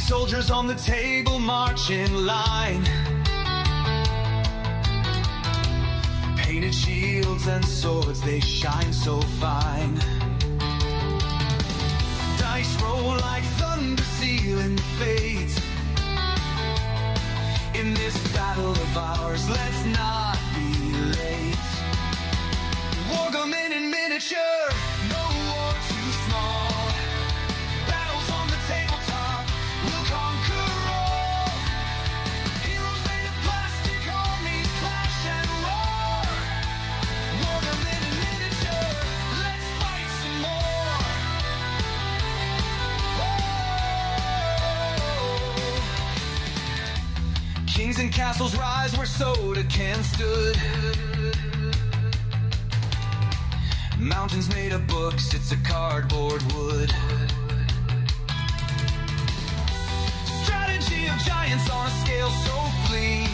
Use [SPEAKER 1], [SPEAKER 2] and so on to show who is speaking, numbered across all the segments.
[SPEAKER 1] soldiers on the table march in line. Painted shields and swords, they shine so fine. Dice roll like thunder, sealing the fate. In this battle of ours, let's not be late. Wargaming in miniature, no war too small. Battles on the tabletop, we'll conquer all. Heroes made of plastic, armies clash and roar. Wargaming in miniature, let's fight some more. Oh. Kings and castles rise where Soda can stood. Mountains made of books, it's a cardboard wood. Strategy of giants on a scale so flee.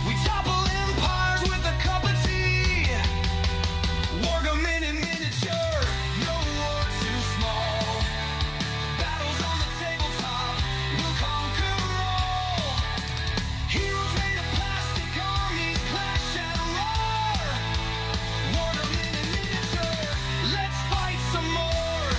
[SPEAKER 1] We topple empires with a cup of tea. Wargaming in miniature, no war too small. Battles on the tabletop, we'll conquer all. Heroes made of plastic, armies clash and roar. Wargaming in miniature, let's fight some more.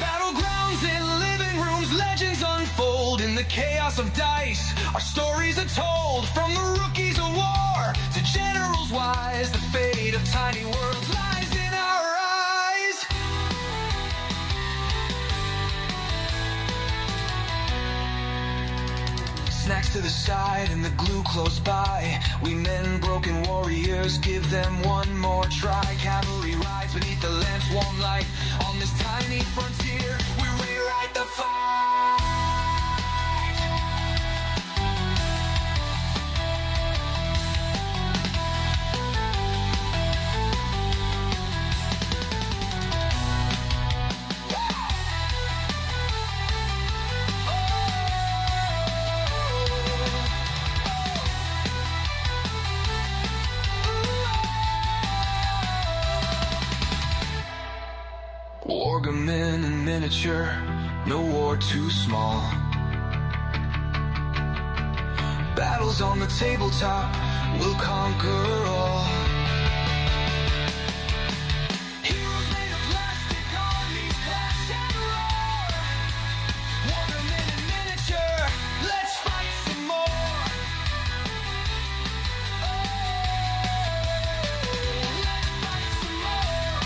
[SPEAKER 1] Battlegrounds in living rooms, legends unfold in the chaos of dice. Our stories are told from the rookies of war to generals wise. The fate of tiny worlds lies in our eyes. Snacks to the side and the glue close by. We mend broken warriors, give them one more try. Cavalry rides beneath the lamp's warm light. On this tiny frontier, we rewrite the fight. Wargaming in miniature, no war too small. Battles on the tabletop, we'll conquer all. Heroes made of plastic, armies clash and roar. Wargaming in miniature, let's fight some more. Oh, let's fight some more.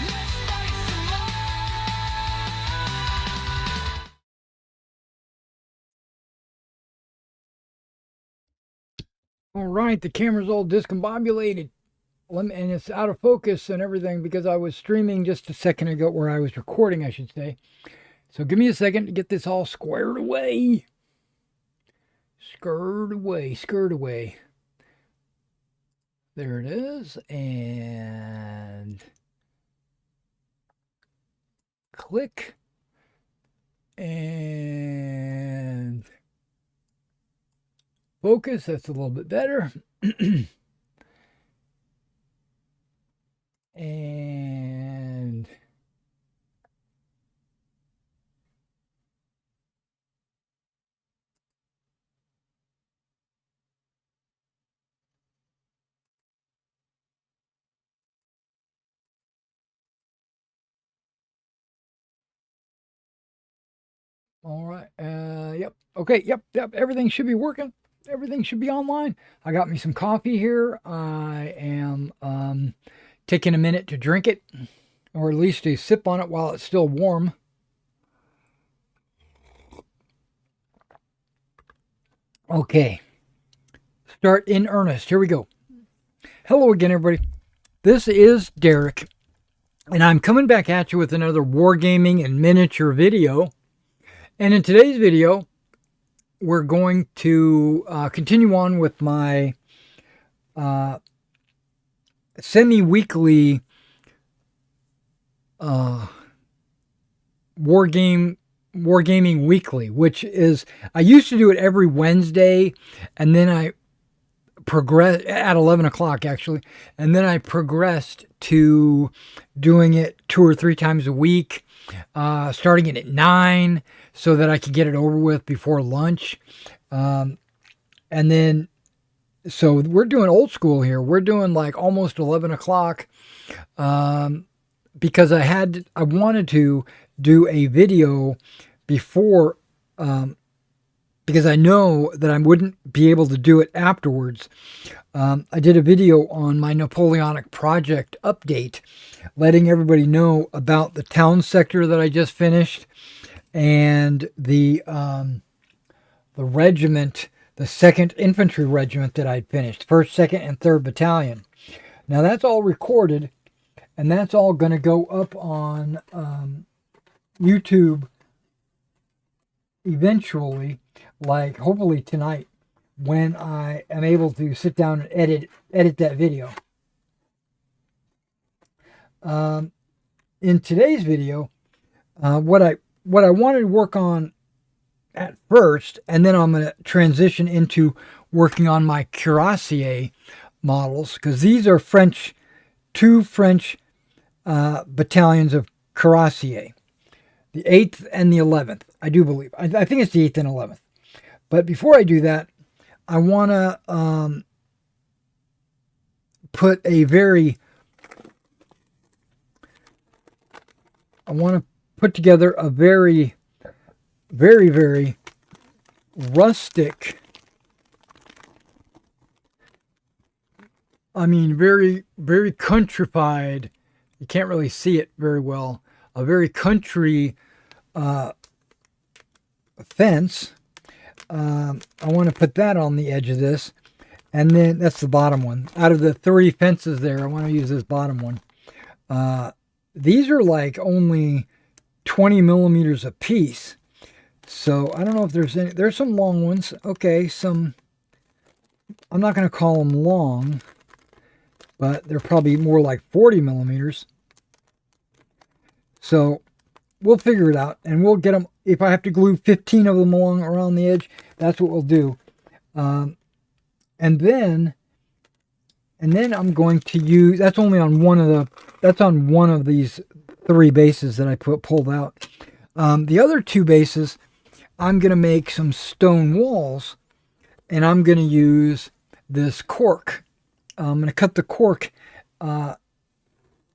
[SPEAKER 1] Let's fight some more.
[SPEAKER 2] All right, the camera's all discombobulated. And it's out of focus and everything because I was streaming just a second ago, where I was recording, I should say. So give me a second to get this all squared away. Squared away. There it is. And click. And focus. That's a little bit better. And all right. Yep. Okay. Yep. Everything should be working. Everything should be online. I got me some coffee here. I am taking a minute to drink it, or at least to sip on it while it's still warm. Okay. Start in earnest. Here we go. Hello again, everybody. This is Derek, and I'm coming back at you with another wargaming and miniature video. And in today's video, we're going to continue on with my semi-weekly Wargaming Weekly, which is, I used to do it every Wednesday, and then progress at 11 o'clock actually, and then I progressed to doing it 2 or 3 times a week, starting it at 9 so that I could get it over with before lunch. And then, so we're doing old school here. We're doing like almost 11 o'clock, because I wanted to do a video before, because I know that I wouldn't be able to do it afterwards. I did a video on my Napoleonic project update, letting everybody know about the town sector that I just finished, and the regiment, the 2nd Infantry Regiment that I'd finished, 1st, 2nd, and 3rd Battalion. Now that's all recorded, and that's all going to go up on YouTube eventually, like hopefully tonight, when I am able to sit down and edit that video. In today's video, what I wanted to work on at first, and then I'm going to transition into working on my cuirassier models, because these are two French battalions of cuirassier, the 8th and the 11th, I do believe. I think it's the 8th and 11th. But before I do that, I want to put together a very, very, very rustic, very, very countrified, you can't really see it very well, a very country fence. I want to put that on the edge of this, and then that's the bottom one. Out of the 3 fences there, I want to use this bottom one. These are like only 20 millimeters a piece, so I don't know if there's some long ones. Okay, I'm not going to call them long, but they're probably more like 40 millimeters. So we'll figure it out, and we'll get them. If I have to glue 15 of them around the edge, that's what we'll do. And then I'm going to use, that's only on one of these 3 bases that I pulled out. The other 2 bases, I'm going to make some stone walls, and I'm going to use this cork. I'm going to cut the cork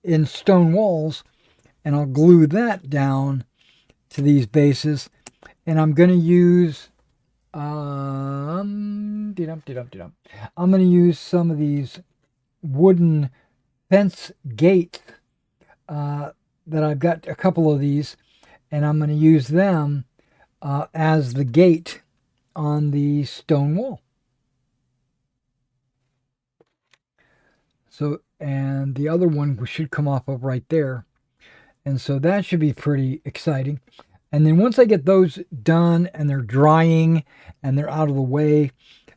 [SPEAKER 2] in stone walls, and I'll glue that down to these bases, and I'm going to use I'm going to use some of these wooden fence gates that I've got, a couple of these, and I'm going to use them as the gate on the stone wall. So, and the other one should come off of right there. And so that should be pretty exciting. And then once I get those done and they're drying and they're out of the way,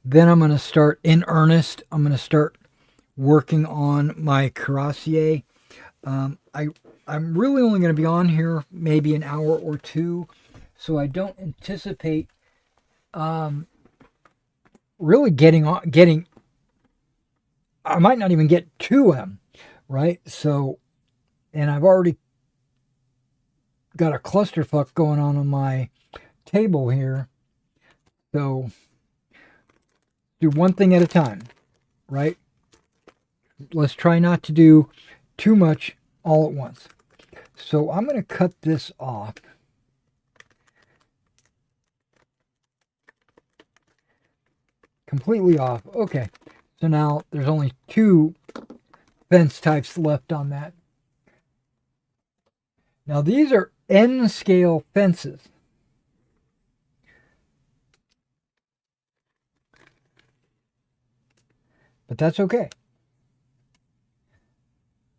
[SPEAKER 2] then I'm going to start in earnest. I'm going to start working on my cuirassier. I'm really only going to be on here maybe an hour or 2, so I don't anticipate really getting. I might not even get to them, right? So, and I've already got a clusterfuck going on my table here. So, do one thing at a time, right? Let's try not to do too much all at once. So I'm going to cut this off. Completely off. Okay. So now there's only 2 fence types left on that. Now these are N scale fences. But that's okay.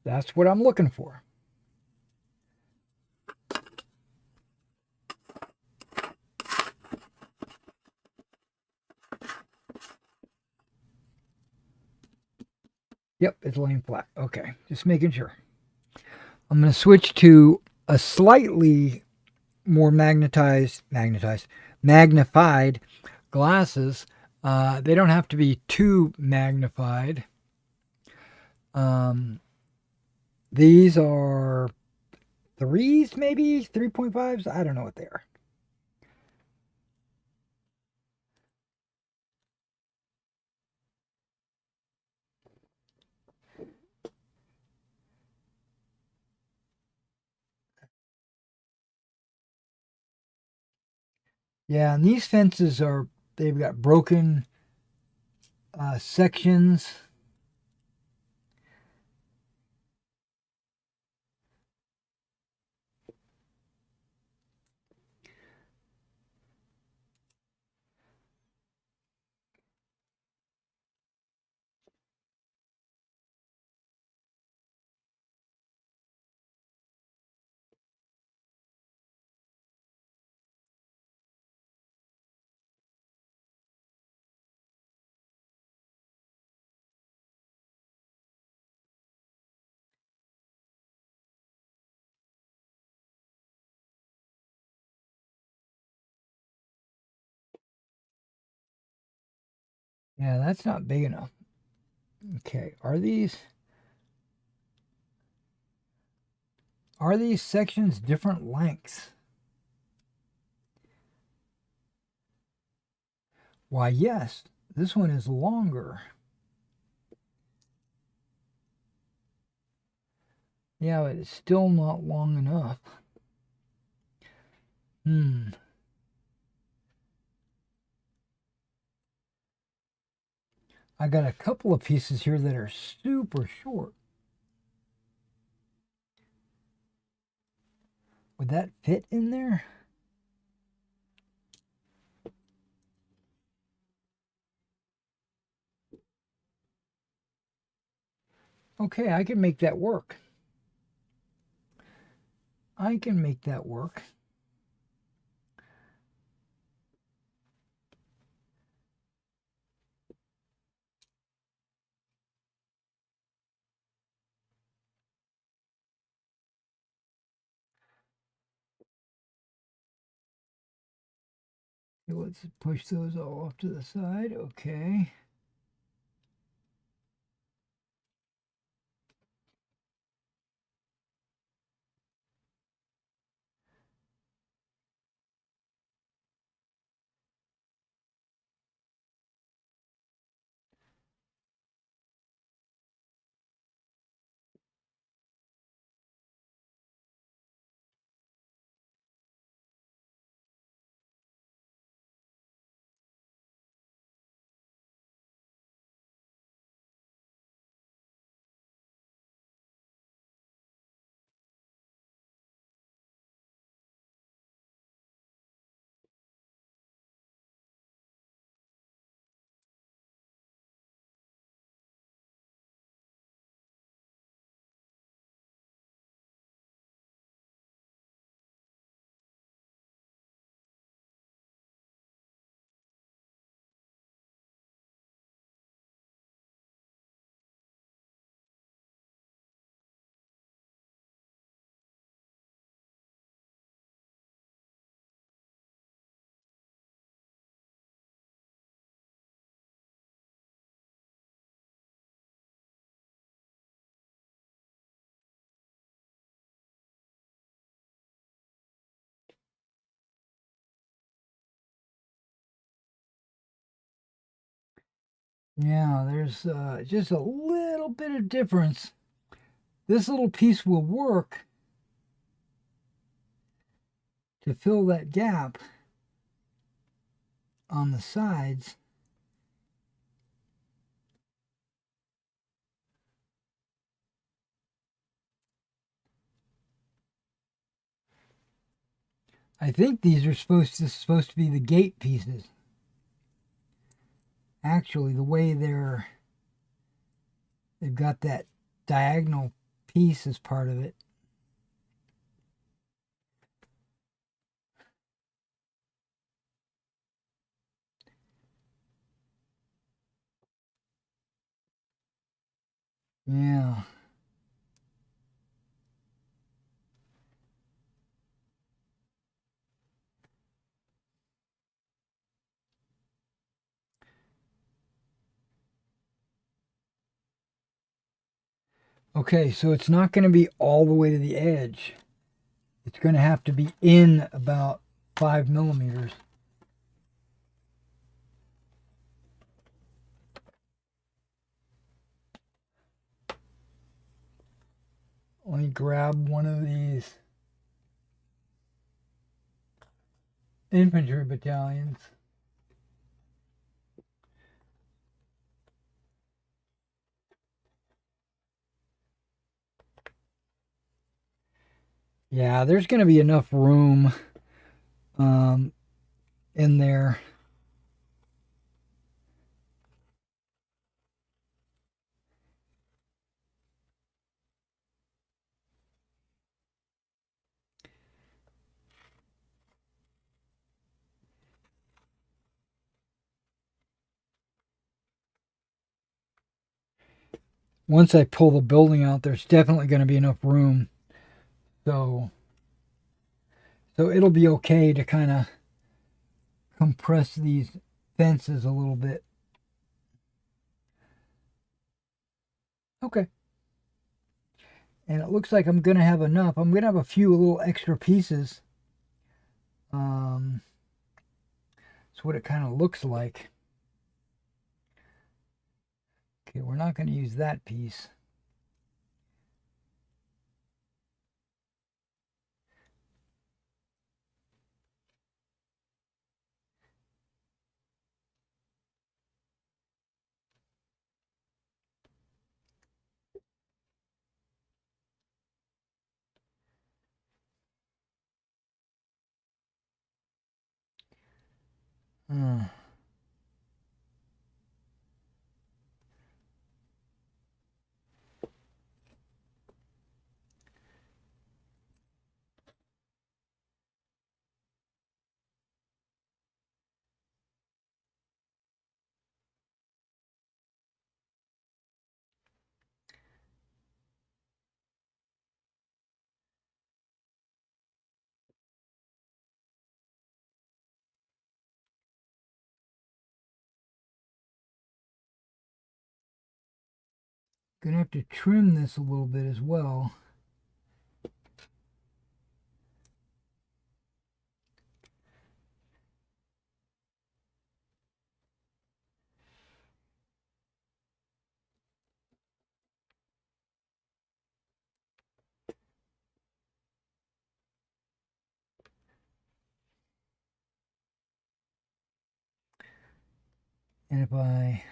[SPEAKER 2] That's what I'm looking for. Yep, it's laying flat. Okay, just making sure. I'm going to switch to a slightly more magnified glasses. They don't have to be too magnified. Um, these are threes, maybe 3.5s. I don't know what they are. Yeah, and these fences are, they've got broken sections. Yeah, that's not big enough. Okay, are these sections different lengths? Why, yes, this one is longer. Yeah, but it's still not long enough. Hmm. I got a couple of pieces here that are super short. Would that fit in there? Okay, I can make that work. I can make that work. Let's push those all off to the side. Okay. Yeah, there's just a little bit of difference. This little piece will work to fill that gap on the sides. I think these are supposed to be the gate pieces. Actually, the way they've got that diagonal piece as part of it. Yeah. Okay, so it's not going to be all the way to the edge. It's going to have to be in about 5 millimeters. Let me grab one of these infantry battalions. Yeah, there's going to be enough room um, in there. Once I pull the building out, there's definitely going to be enough room. So, so it'll be okay to kind of compress these fences a little bit. Okay. And it looks like I'm going to have enough. I'm going to have a few little extra pieces. That's what it kind of looks like. Okay, we're not going to use that piece. Hmm. Gonna have to trim this a little bit as well. And if I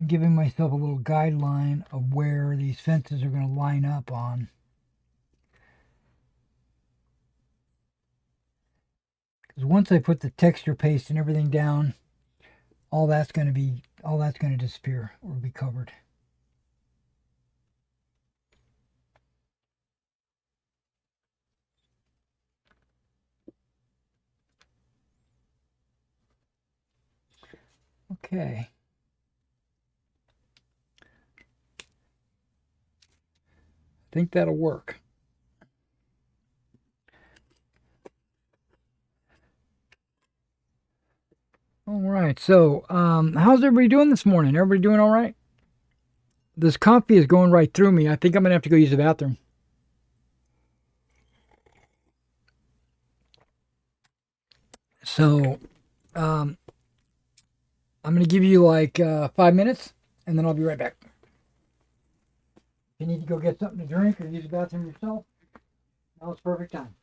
[SPEAKER 2] giving myself a little guideline of where these fences are going to line up on. Because once I put the texture paste and everything down, all that's going to disappear or be covered. Okay. I think that'll work. All right. So, how's everybody doing this morning? Everybody doing all right? This coffee is going right through me. I think I'm gonna have to go use the bathroom. So, um, I'm gonna give you like 5 minutes, and then I'll be right back. If you need to go get something to drink or use the bathroom yourself, now's perfect time.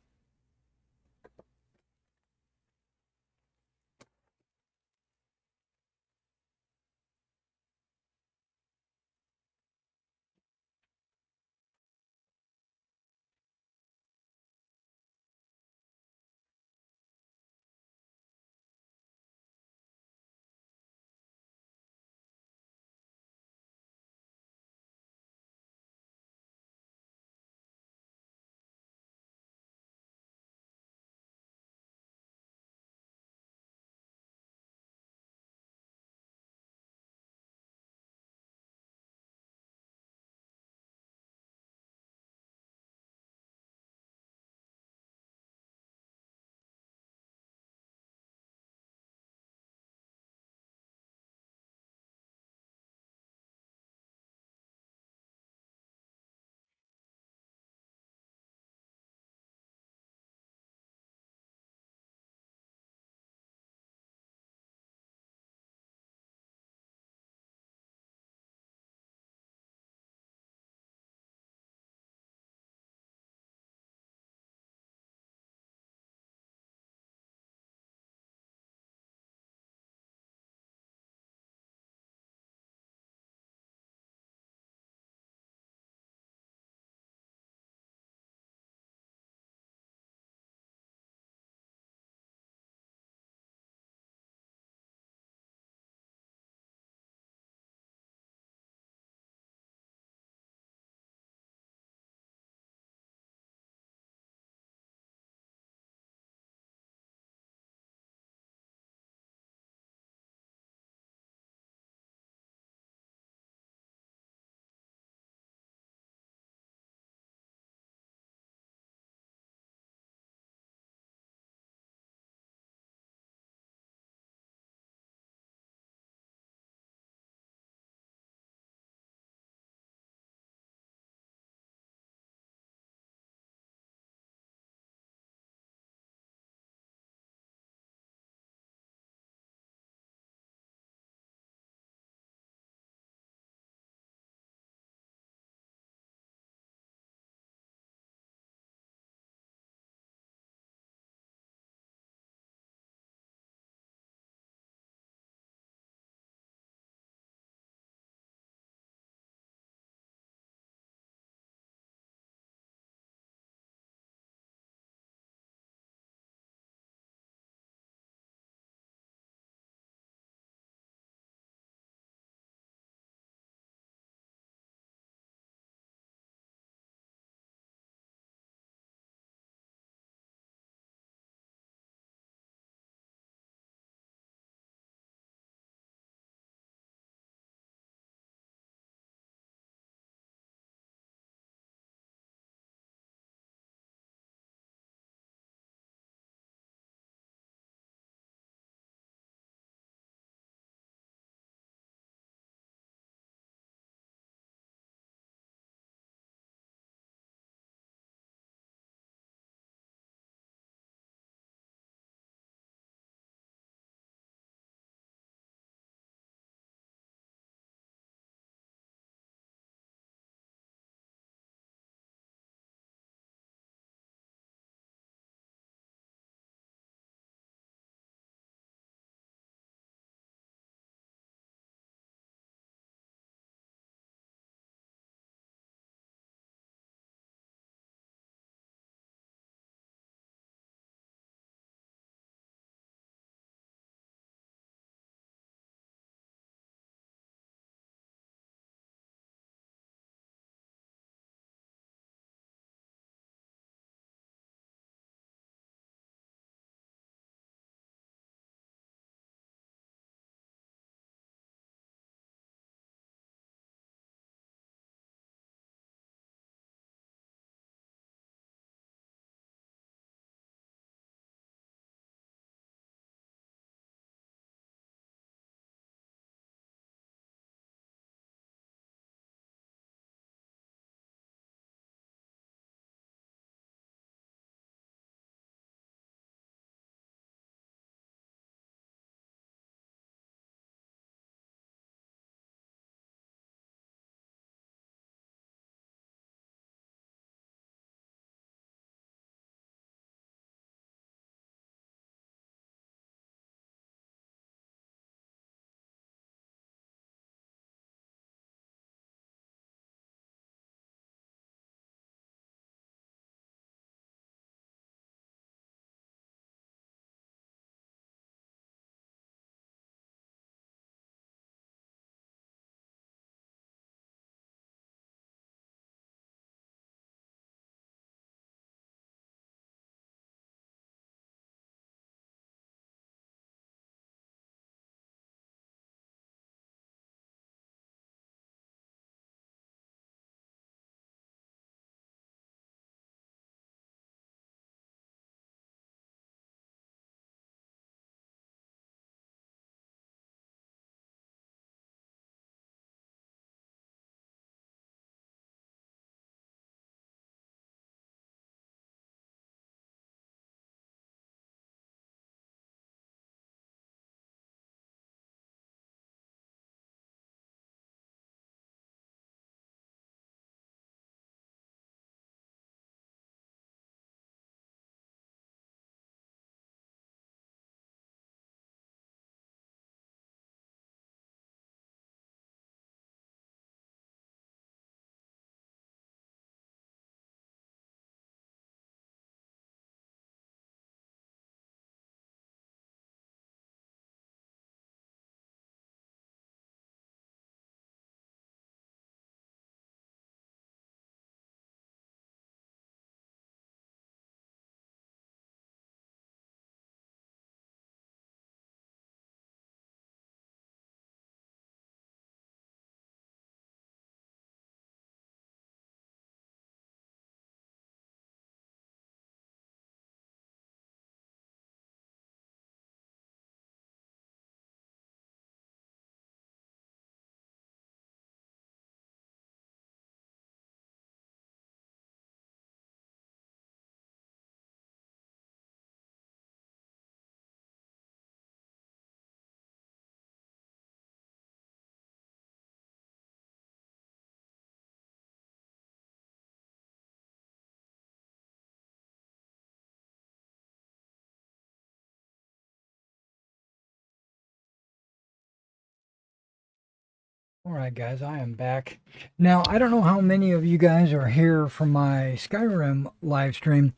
[SPEAKER 2] All right, guys, I am back. Now, I don't know how many of you guys are here from my Skyrim live stream,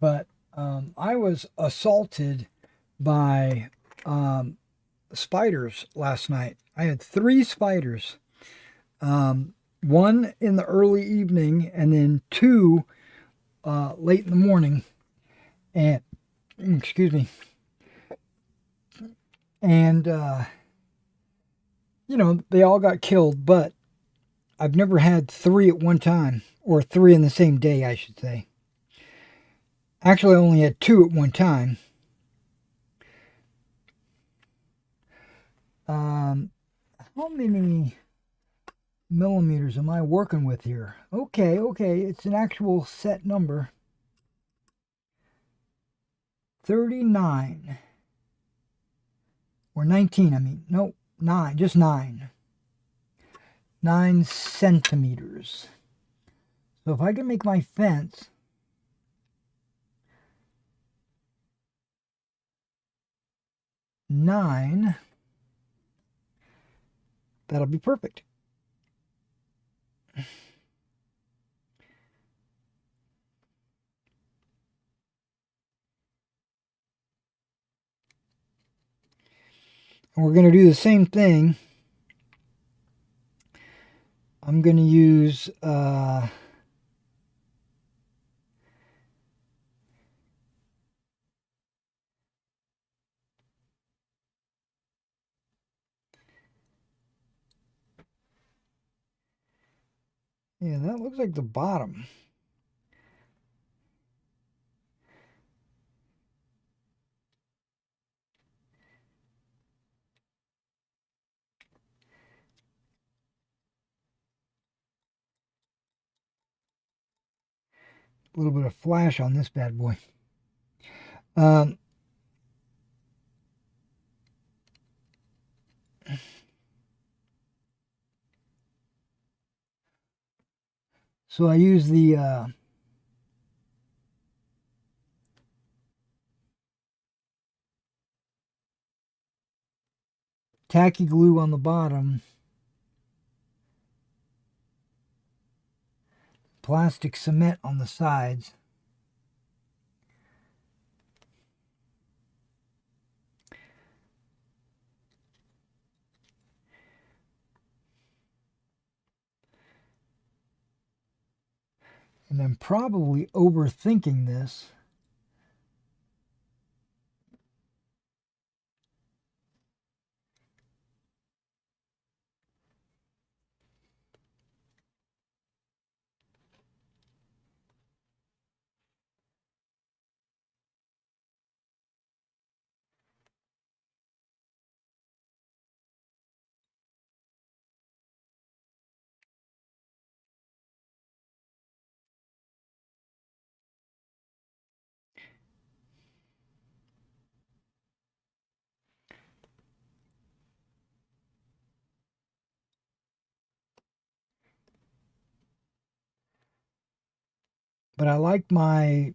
[SPEAKER 2] but I was assaulted by spiders last night. I had 3 spiders, one in the early evening and then 2 late in the morning. And, excuse me. And, they all got killed, but I've never had 3 at one time, or 3 in the same day, I should say. Actually, I only had 2 at one time. How many millimeters am I working with here? Okay, it's an actual set number. 39. Or 19, I mean. Nope, 9, just 9. 9 centimeters. So if I can make my fence 9, that'll be perfect. And we're going to do the same thing. I'm going to use yeah, that looks like the bottom. A little bit of flash on this bad boy. So I use the tacky glue on the bottom, plastic cement on the sides. And I'm probably overthinking this. But I like my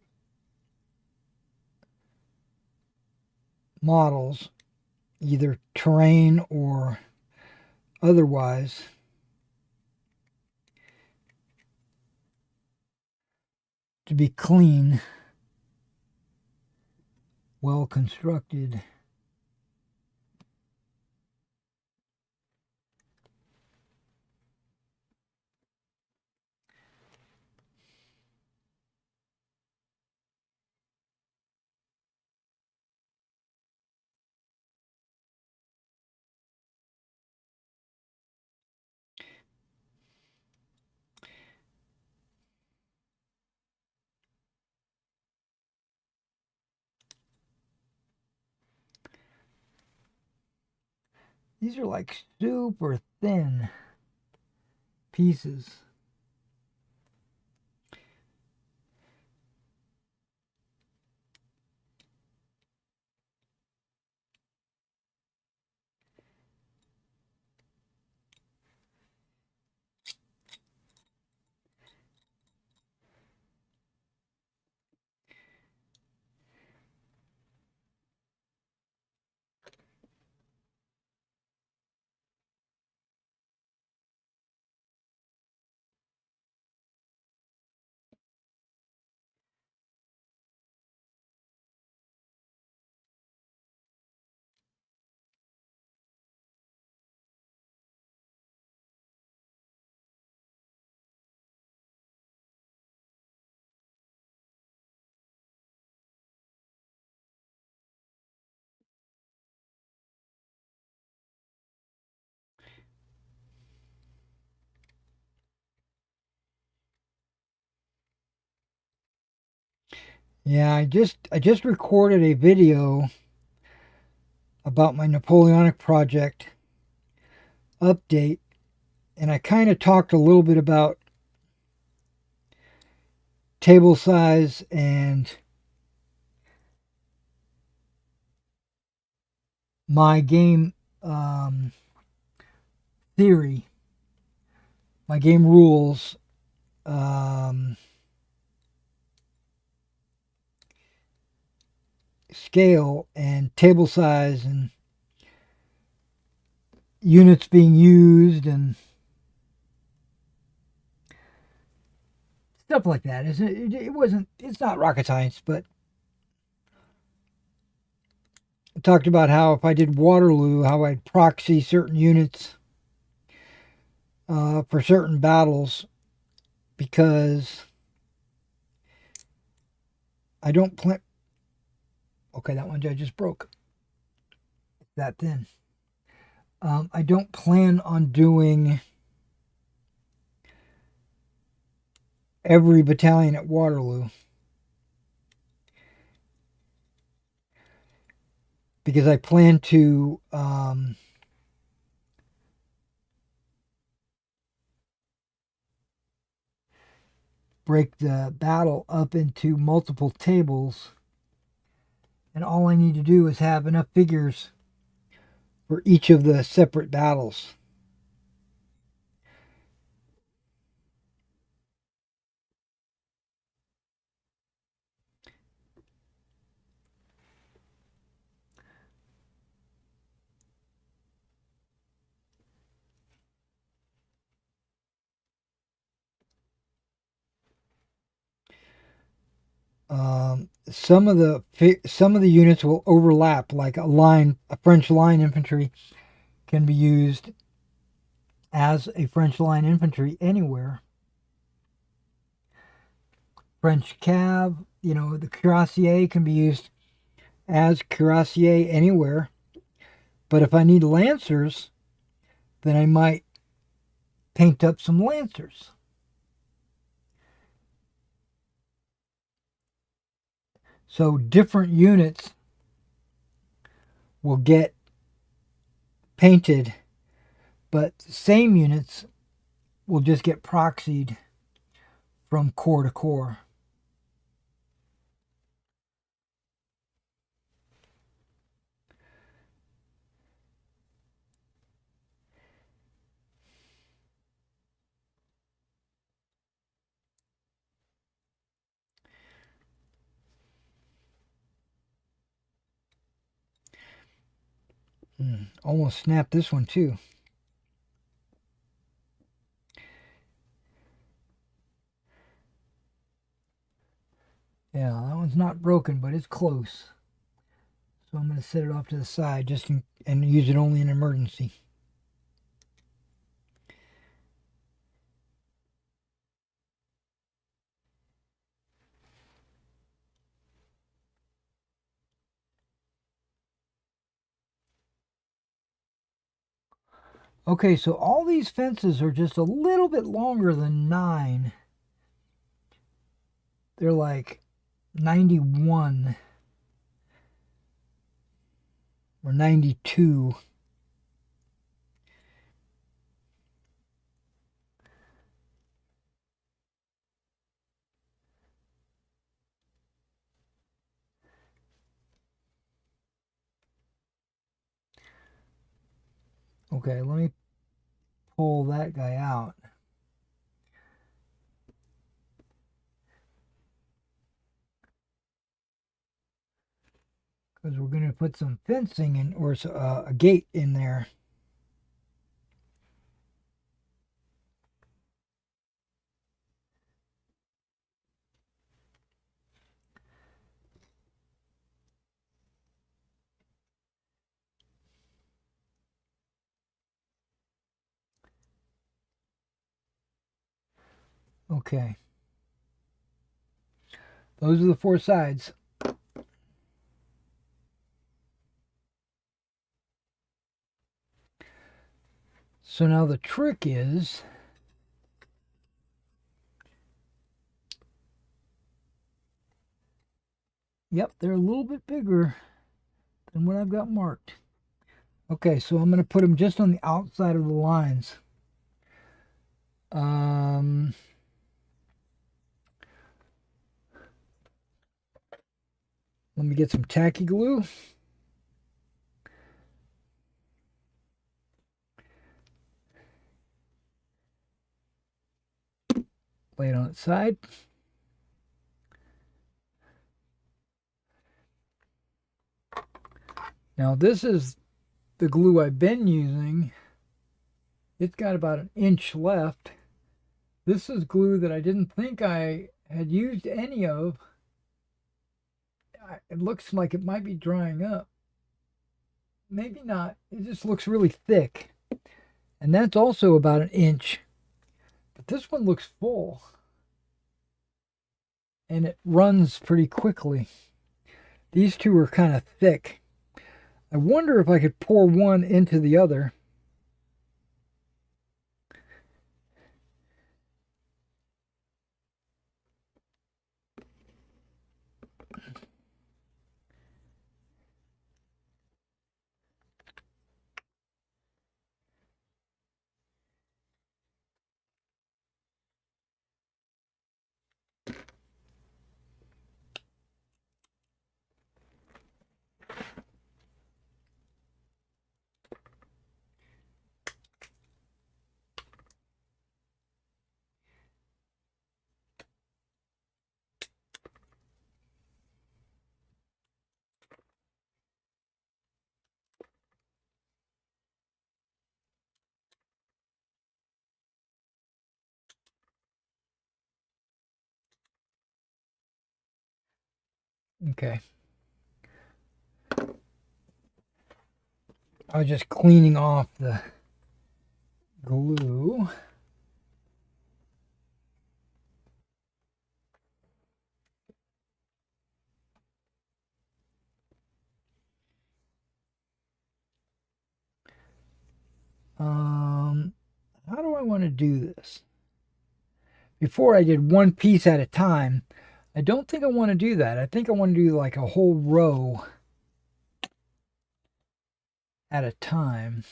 [SPEAKER 2] models, either terrain or otherwise, to be clean, well constructed. These are like super thin pieces. Yeah, I just recorded a video about my Napoleonic project update, and I kind of talked a little bit about table size and my game um, theory, my game rules, um, scale, and table size, and units being used, and stuff like that. It wasn't. It's not rocket science, but I talked about how if I did Waterloo, how I'd proxy certain units for certain battles because I don't plan. Okay, that one I just broke. That thin. I don't plan on doing every battalion at Waterloo because I plan to break the battle up into multiple tables, and all I need to do is have enough figures for each of the separate battles. Some of the units will overlap, like a French line infantry can be used as a French line infantry anywhere. French cav, the cuirassier can be used as cuirassier anywhere. But if I need lancers, then I might paint up some lancers. So different units will get painted, but same units will just get proxied from core to core. Almost snapped this one too. Yeah, that one's not broken, but it's close. So I'm going to set it off to the side and use it only in emergency. Okay, so all these fences are just a little bit longer than 9. They're like 91 or 92. Okay, let me pull that guy out. Because we're going to put some fencing in, or a gate in there. Okay. Those are the 4 sides. So now the trick is Yep, they're a little bit bigger than what I've got marked. Okay, so I'm going to put them just on the outside of the lines. Um, Let me get some tacky glue. Lay it on its side. Now this is the glue I've been using. It's got about an inch left. This is glue that I didn't think I had used any of. It looks like it might be drying up. Maybe not. It just looks really thick. And that's also about an inch. But this one looks full. And it runs pretty quickly. These two are kind of thick. I wonder if I could pour one into the other. Okay. I was just cleaning off the glue. How do I want to do this? Before I did one piece at a time. I don't think I want to do that. I think I want to do like a whole row at a time.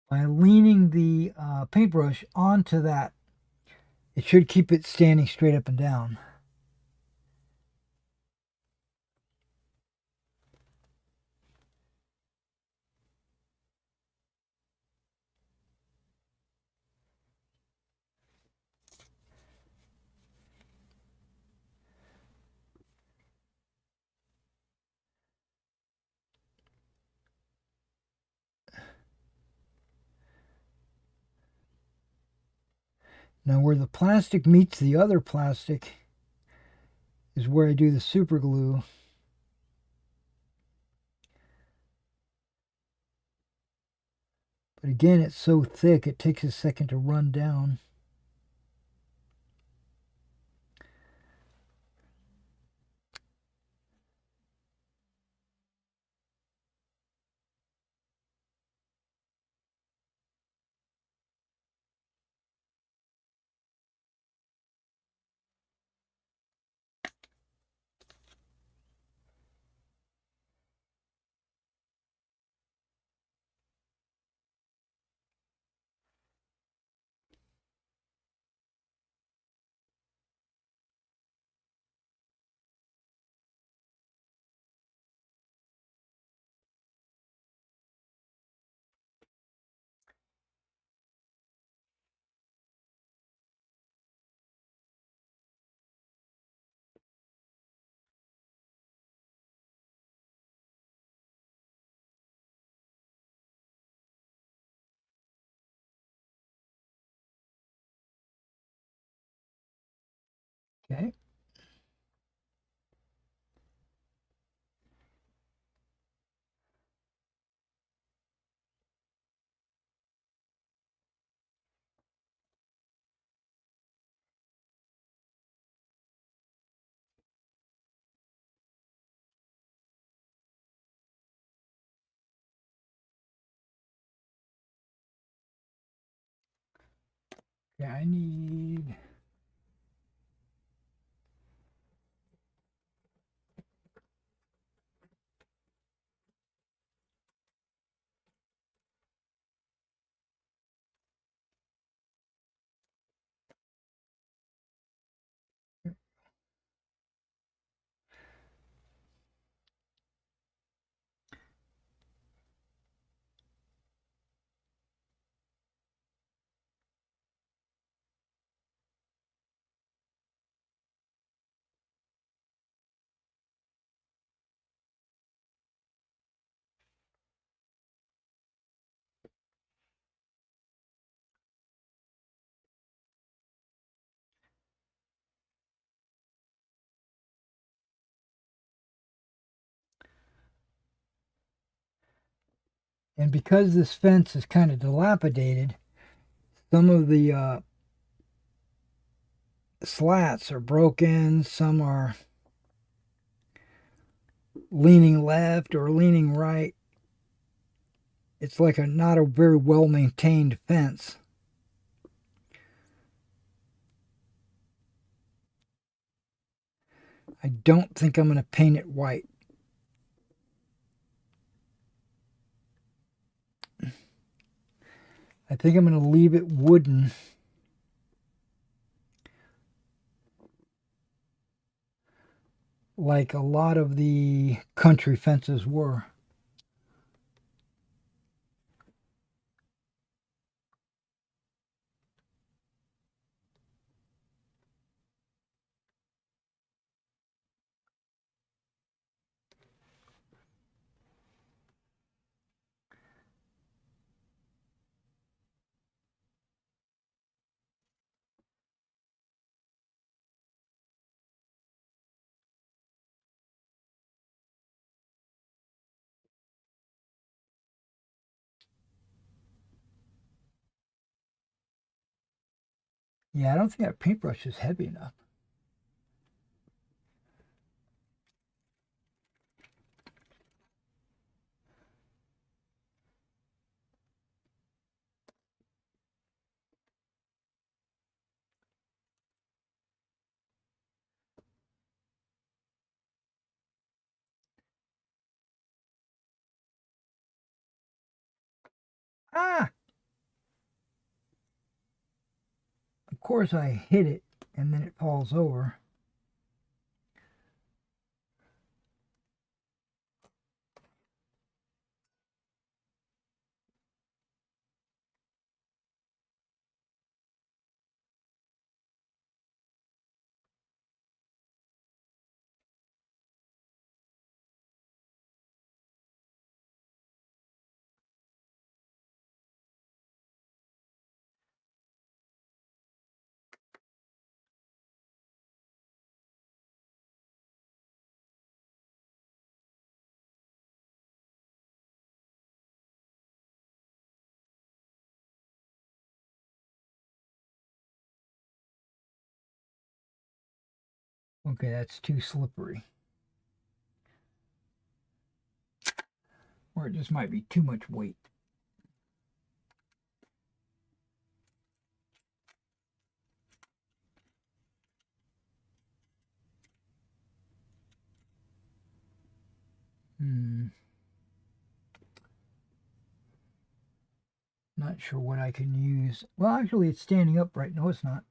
[SPEAKER 2] By leaning the paintbrush onto that, it should keep it standing straight up and down. Now where the plastic meets the other plastic is where I do the super glue. But again, it's so thick, it takes a second to run down. Okay. Yeah, I need. And because this fence is kind of dilapidated, some of the slats are broken, some are leaning left or leaning right. It's like a not a very well maintained fence. I don't think I'm going to paint it white. I think I'm going to leave it wooden. Like a lot of the country fences were. Yeah, I don't think that paintbrush is heavy enough. Ah! Of course I hit it and then it falls over. Okay, that's too slippery. Or it just might be too much weight. Hmm. Not sure what I can use. Well, actually, it's standing upright. No, it's not.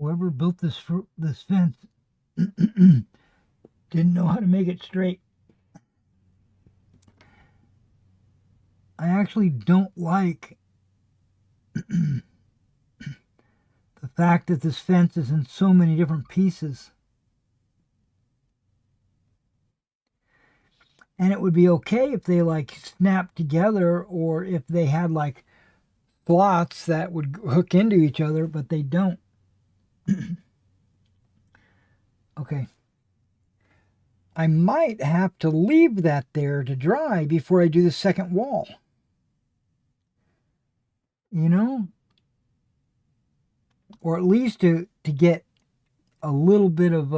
[SPEAKER 2] Whoever built this fence didn't know how to make it straight. I actually don't like the fact that this fence is in so many different pieces. And it would be okay if they like snapped together or if they had like slots that would hook into each other, but they don't. Okay. I might have to leave that there to dry before I do the second wall. You know? Or at least to get a little bit of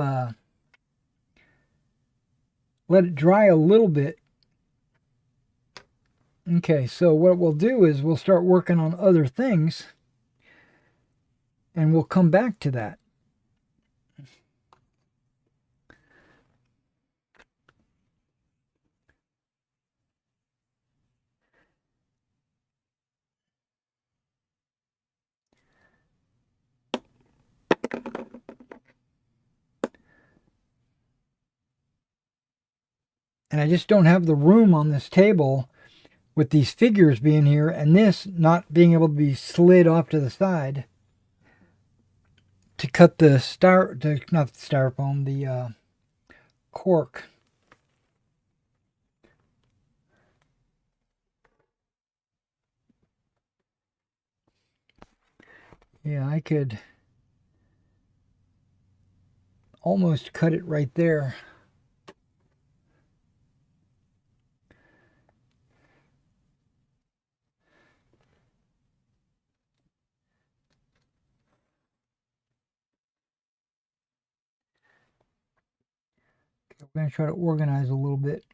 [SPEAKER 2] let it dry a little bit. Okay, so what we'll do is we'll start working on other things and we'll come back to that. And I just don't have the room on this table with these figures being here and this not being able to be slid off to the side to cut the not the styrofoam, the cork. Yeah, I could almost cut it right there. We're going to try to organize a little bit.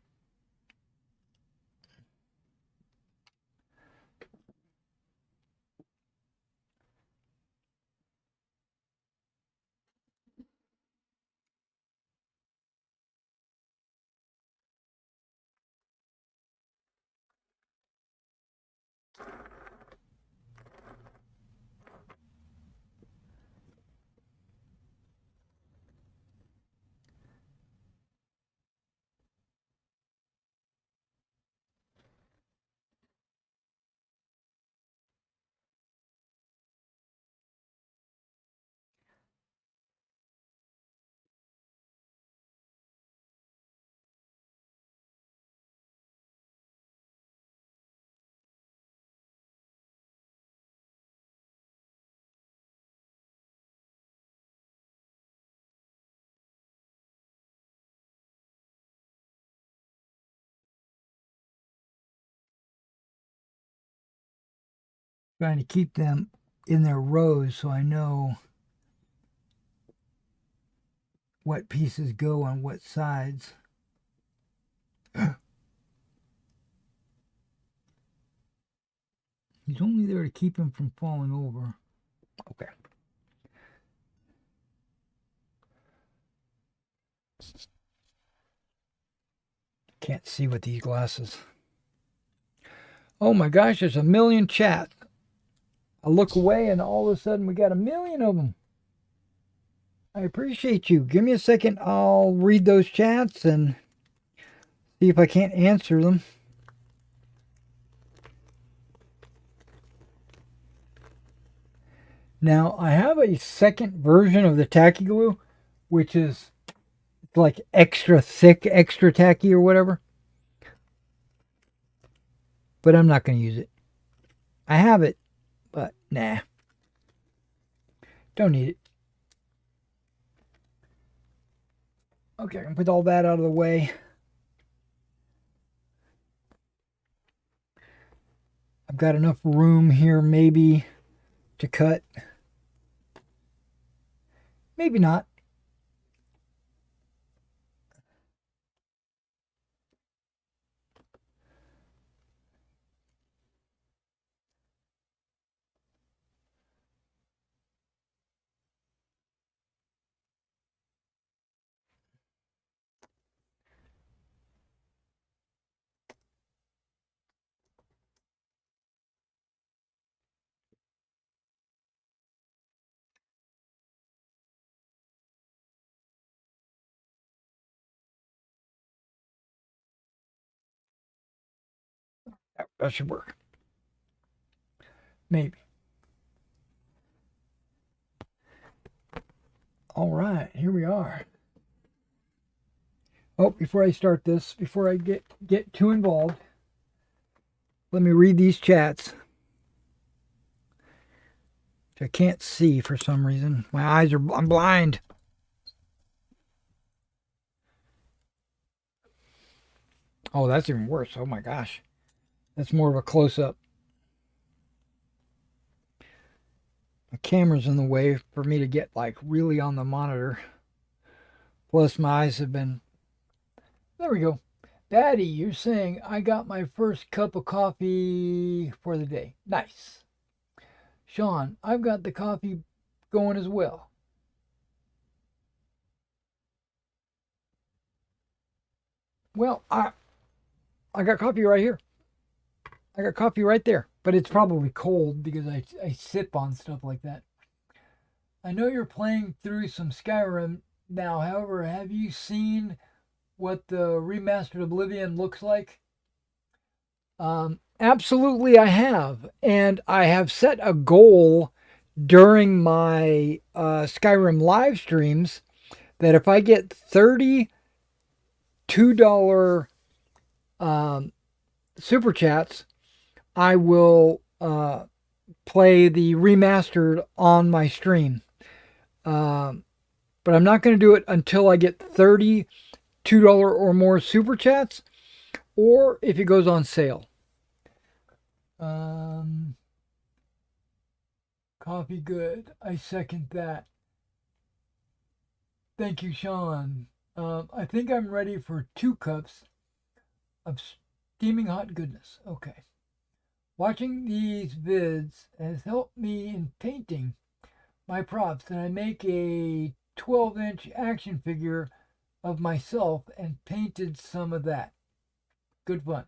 [SPEAKER 2] Trying to keep them in their rows so I know what pieces go on what sides. He's only there to keep him from falling over. Okay. Can't see with these glasses. Oh my gosh, there's a million chats. I look away and all of a sudden we got a million of them. I appreciate you. Give me a second. I'll read those chats and see if I can't answer them. Now, I have a second version of the tacky glue, which is like extra thick, extra tacky or whatever. But I'm not going to use it. I have it, but nah. Don't need it. Okay, I can put all that out of the way. I've got enough room here maybe to cut. Maybe not. That should work. Maybe. All right, here we are. Oh, before I start this, before I get too involved, let me read these chats. Which I can't see for some reason. I'm blind. Oh, that's even worse. Oh my gosh. That's more of a close-up. The camera's in the way for me to get like really on the monitor. Plus my eyes have been... There we go. Daddy, you're saying I got my first cup of coffee for the day. Nice. Sean, I've got the coffee going as well. Well, I got coffee right here. I got coffee right there. But it's probably cold because I sip on stuff like that. I know you're playing through some Skyrim now. However, have you seen what the remastered Oblivion looks like? Absolutely, I have. And I have set a goal during my Skyrim live streams that if I get 30 $2 super chats, I will play the remastered on my stream. But I'm not going to do it until I get 30 $2 or more super chats, or if it goes on sale. Coffee good. I second that. Thank you, Sean. I think I'm ready for 2 cups of steaming hot goodness. Okay. Watching these vids has helped me in painting my props, and I make a 12-inch action figure of myself and painted some of that. Good fun.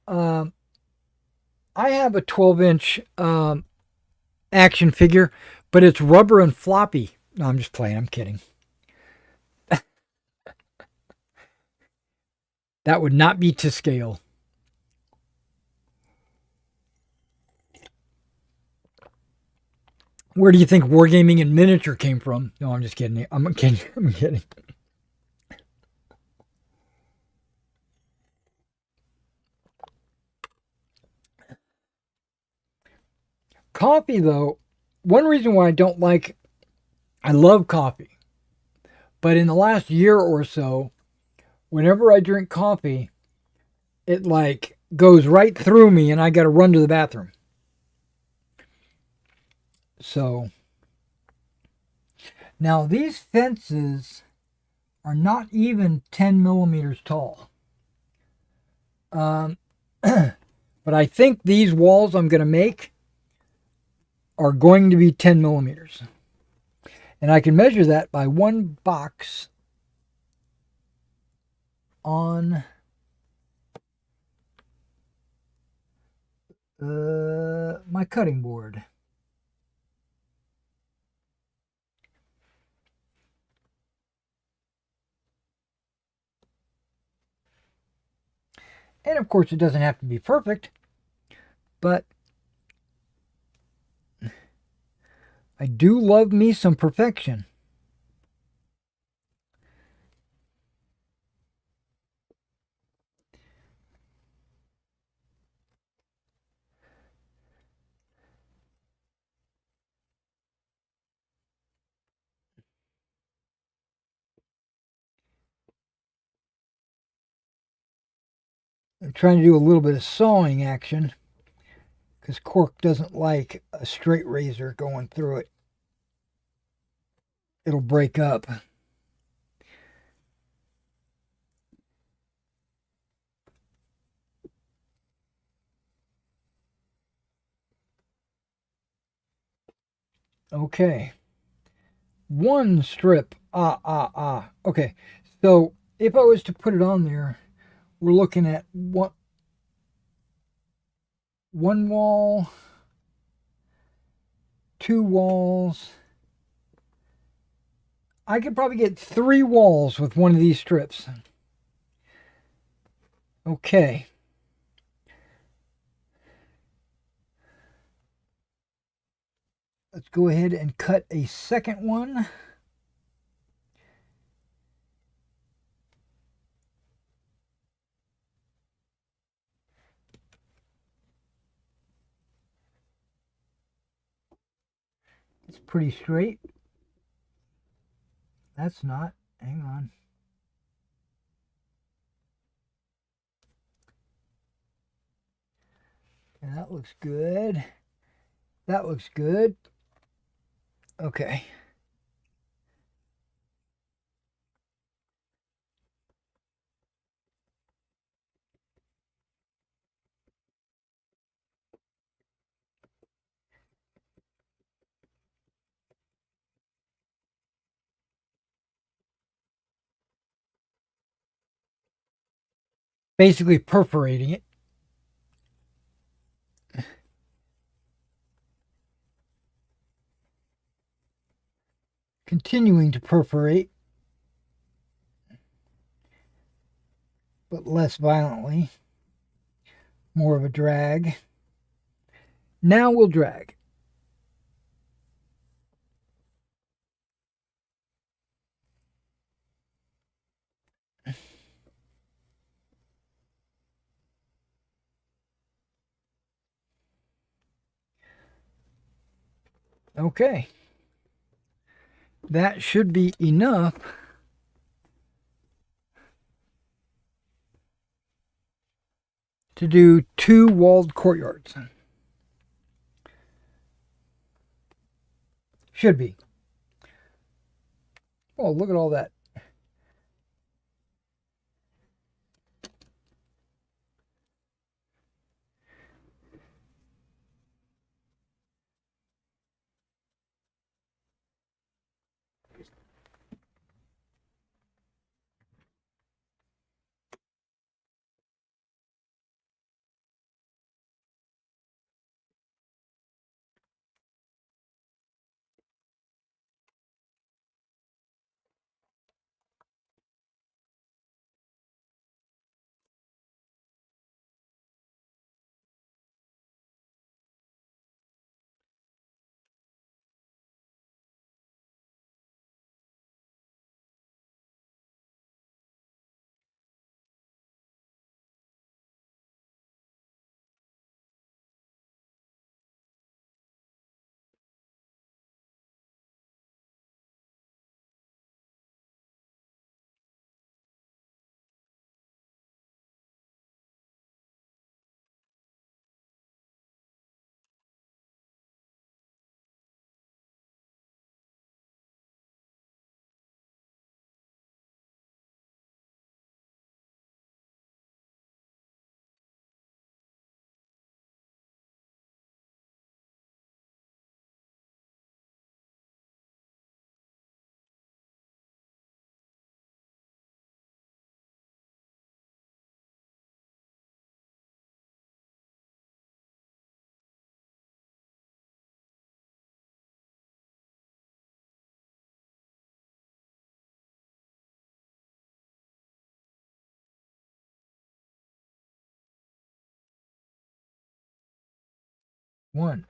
[SPEAKER 2] I have a 12-inch action figure, but it's rubber and floppy. No, I'm just playing. I'm kidding. That would not be to scale. Where do you think Wargaming in miniature came from? No, I'm just kidding. I'm kidding. I'm kidding. Coffee, though, one reason why I love coffee, but in the last year or so, whenever I drink coffee, it like goes right through me and I got to run to the bathroom. So, now these fences are not even 10 millimeters tall. But I think these walls I'm going to make are going to be 10 millimeters. And I can measure that by one box on my cutting board. And of course, it doesn't have to be perfect, but I do love me some perfection. I'm trying to do a little bit of sawing action because cork doesn't like a straight razor going through it. It'll break up. Okay. One strip. Okay. So if I was to put it on there, we're looking at one wall, 2 walls. I could probably get 3 walls with one of these strips. Okay. Let's go ahead and cut a second one. It's pretty straight. That's not. Hang on. And that looks good. That looks good. Okay. Basically perforating it. Continuing to perforate, but less violently. More of a drag. Now we'll drag. Okay. That should be enough to do 2 walled courtyards. Should be. Oh, look at all that. One.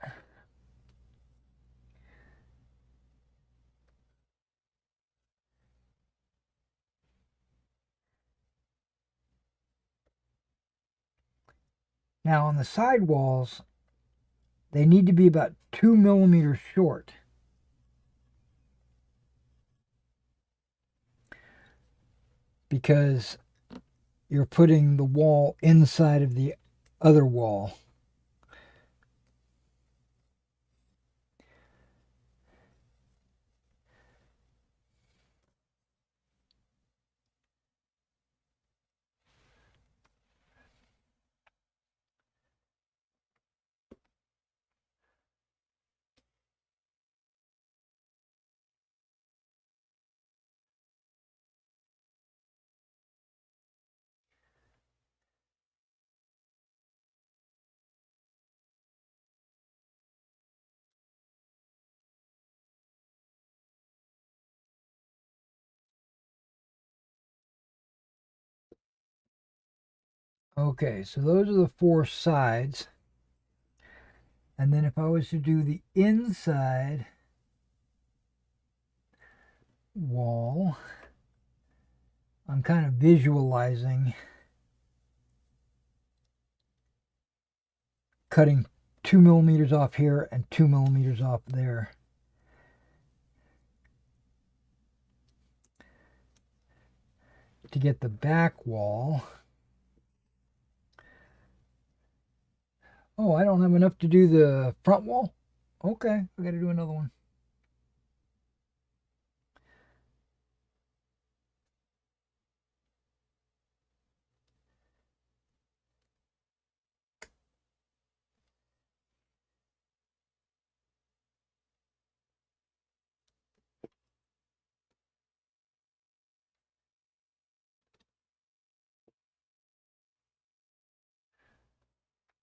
[SPEAKER 2] Now on the side walls, they need to be about 2 millimeters short. Because you're putting the wall inside of the other wall. Okay, so those are the 4 sides. And then if I was to do the inside wall, I'm kind of visualizing cutting 2 millimeters off here and 2 millimeters off there. To get the back wall. Oh, I don't have enough to do the front wall? Okay, I gotta do another one.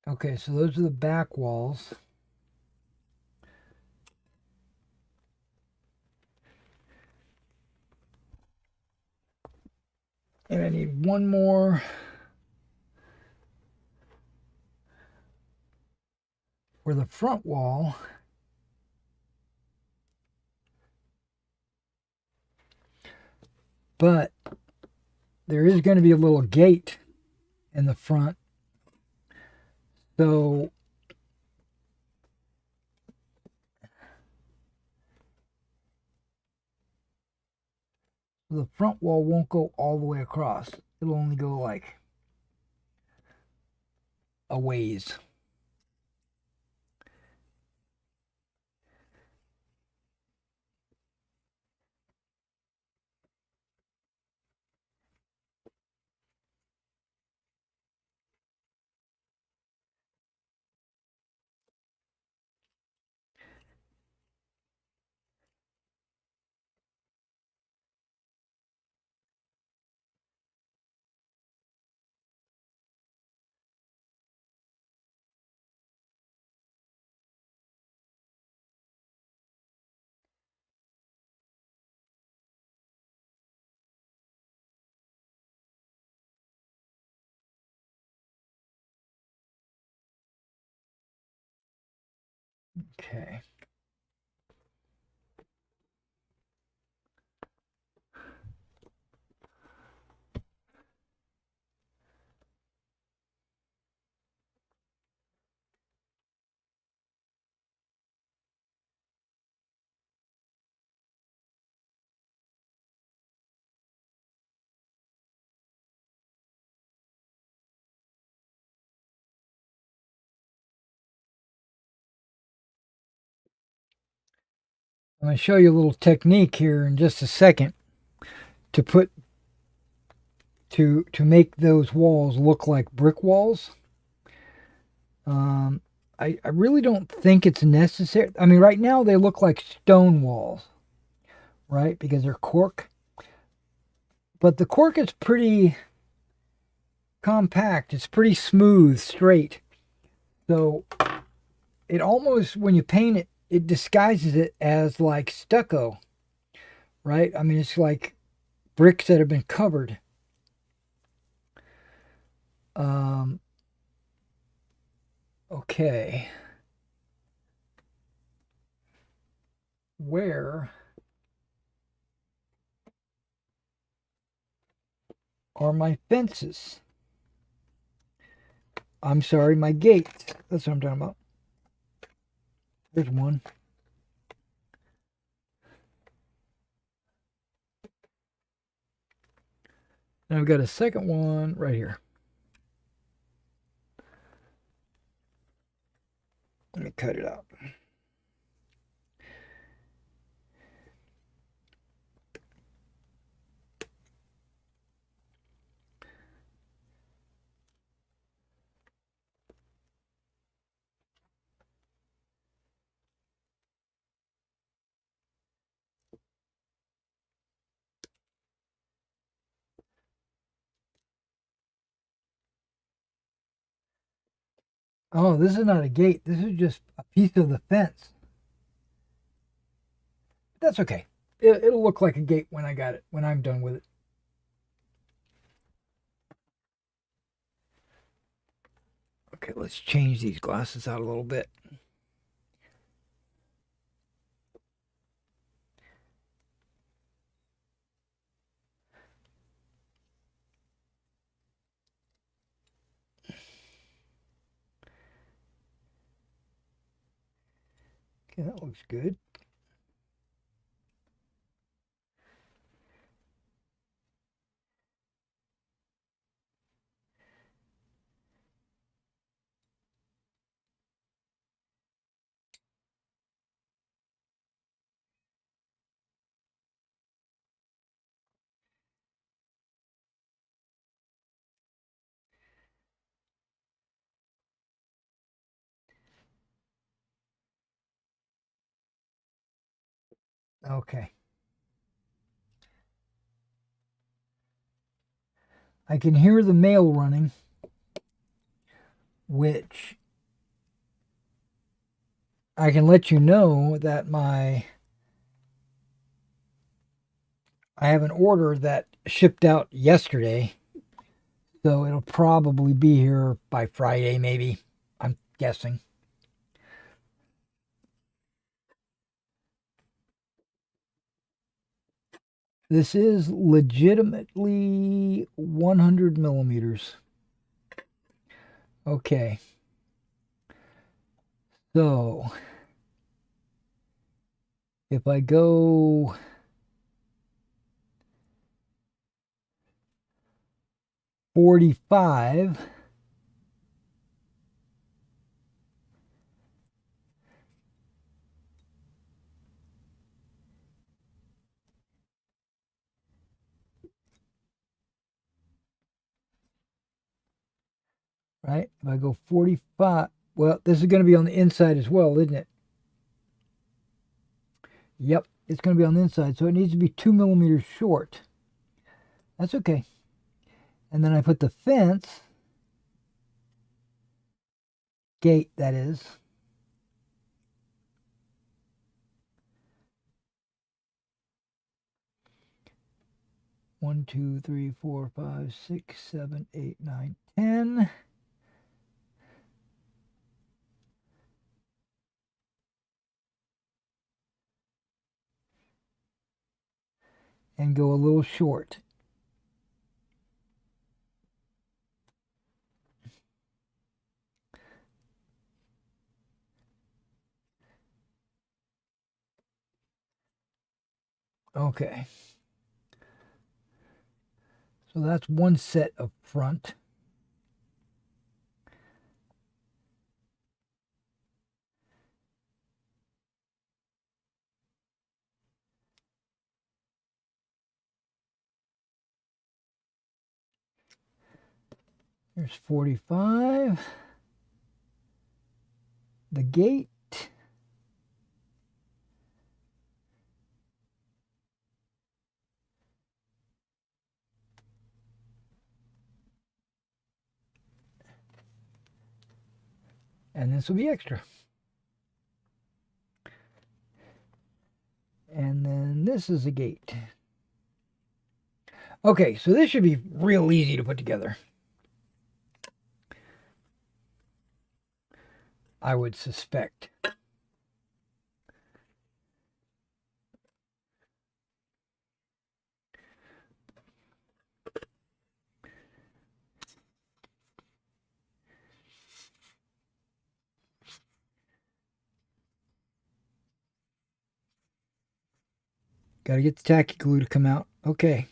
[SPEAKER 2] Okay, so those are the back walls. And I need one more for the front wall. But there is going to be a little gate in the front. So the front wall won't go all the way across. It'll only go like a ways. Okay. I'm going to show you a little technique here in just a second to put to make those walls look like brick walls. I really don't think it's necessary. I mean, right now they look like stone walls, right? Because they're cork. But the cork is pretty compact. It's pretty smooth, straight. So it almost, when you paint it, it disguises it as like stucco, right? I mean, it's like bricks that have been covered. Um, okay. Where are my fences? I'm sorry, my gates. That's what I'm talking about. There's one. And I've got a second one right here. Let me cut it out. Oh, this is not a gate. This is just a piece of the fence. That's okay. It'll look like a gate when I got it, when I'm done with it. Okay, let's change these glasses out a little bit. Okay, that looks good. Okay. I can hear the mail running, which I can let you know that I have an order that shipped out yesterday, so it'll probably be here by Friday, maybe. I'm guessing. This is legitimately 100 millimeters. Okay. So, if I go 45, right? If I go 45, well, this is going to be on the inside as well, isn't it? Yep, it's going to be on the inside, so it needs to be 2 millimeters short. That's okay. And then I put the fence, gate that is, one, two, three, four, five, six, 7, 8, 9, 10. And go a little short. Okay. So that's one set of front. There's 45. The gate. And this will be extra. And then this is a gate. Okay, so this should be real easy to put together, I would suspect. Got to get the tacky glue to come out. Okay.